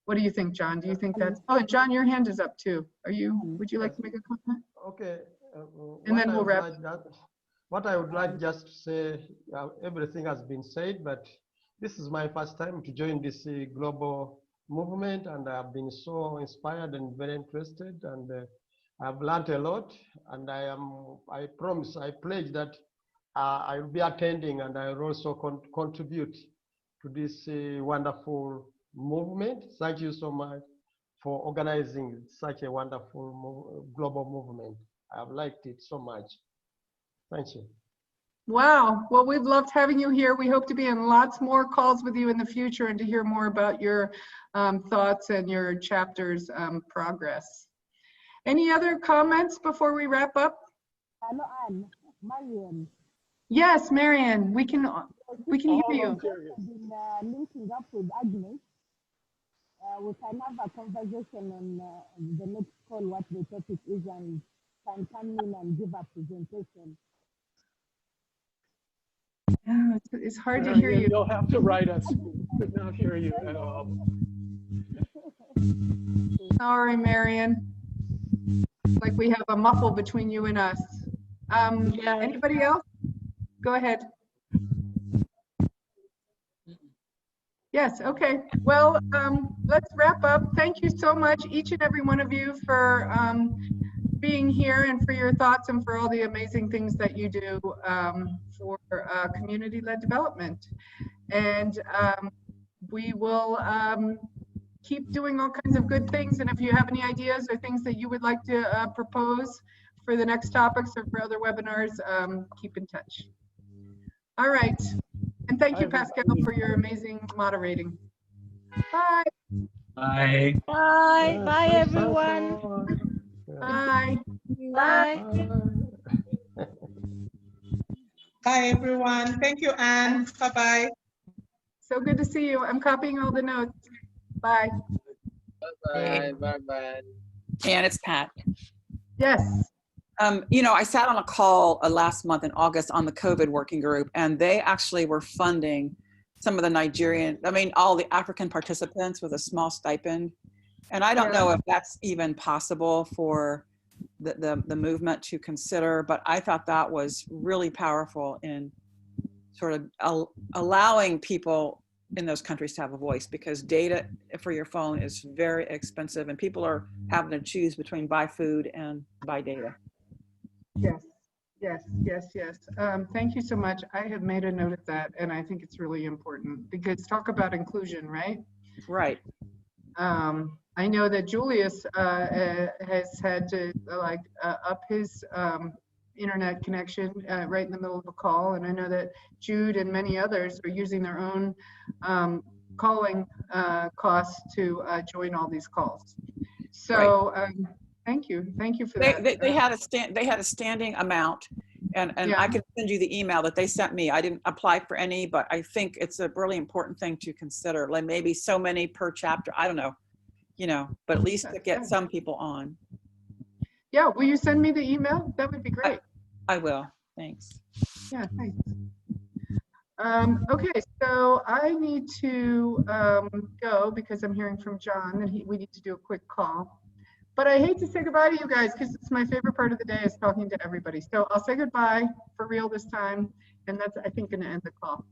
What do you think, John? Do you think that's, oh, and John, your hand is up too. Would you like to make a comment? Okay. And then we'll wrap. What I would like just to say, everything has been said, but this is my first time to join this global movement, and I've been so inspired and very interested, and I've learned a lot, and I promise, I pledge that I will be attending, and I will also contribute to this wonderful movement. Thank you so much for organizing such a wonderful global movement. I've liked it so much. Thank you. Wow. Well, we've loved having you here. We hope to be in lots more calls with you in the future and to hear more about your thoughts and your chapter's progress. Any other comments before we wrap up? Hello, Anne. Marion. Yes, Marion, we can hear you. Been linking up with Agnes. We can have a conversation on the next call, what the topic is, and can come in and give a presentation. Yeah, it's hard to hear you. You'll have to write us. We could not hear you at all. Sorry, Marion. Like we have a muffle between you and us. Yeah. Anybody else? Go ahead. Yes, okay. Well, let's wrap up. Thank you so much, each and every one of you, for being here and for your thoughts and for all the amazing things that you do for community-led development. And we will keep doing all kinds of good things. And if you have any ideas or things that you would like to propose for the next topics or for other webinars, keep in touch. All right. And thank you, Pascal, for your amazing moderating. Bye. Bye. Bye. Bye, everyone. Bye. Bye. Bye, everyone. Thank you, Anne. Bye-bye. So good to see you. I'm copying all the notes. Bye. Bye. Bye-bye. And it's Pat. Yes. You know, I sat on a call last month in August on the COVID working group, and they actually were funding some of the Nigerian, all the African participants with a small stipend. And I don't know if that's even possible for the movement to consider, but I thought that was really powerful in sort of allowing people in those countries to have a voice, because data for your phone is very expensive and people are having to choose between buy food and buy data. Yes, yes, yes, yes. Thank you so much. I have made a note of that, and I think it's really important because talk about inclusion, right? Right. I know that Julius has had to up his internet connection right in the middle of a call, and I know that Jude and many others are using their own calling costs to join all these calls. So thank you for that. They had a standing amount, and Yeah. I can send you the email that they sent me. I didn't apply for any, but I think it's a really important thing to consider. Like maybe so many per chapter. I don't know, but at least to get some people on. Yeah, will you send me the email? That would be great. I will. Thanks. Yeah, thanks. Okay, so I need to go because I'm hearing from John that we need to do a quick call. But I hate to say goodbye to you guys because it's my favorite part of the day is talking to everybody. So I'll say goodbye for real this time. And that's, I think, going to end the call.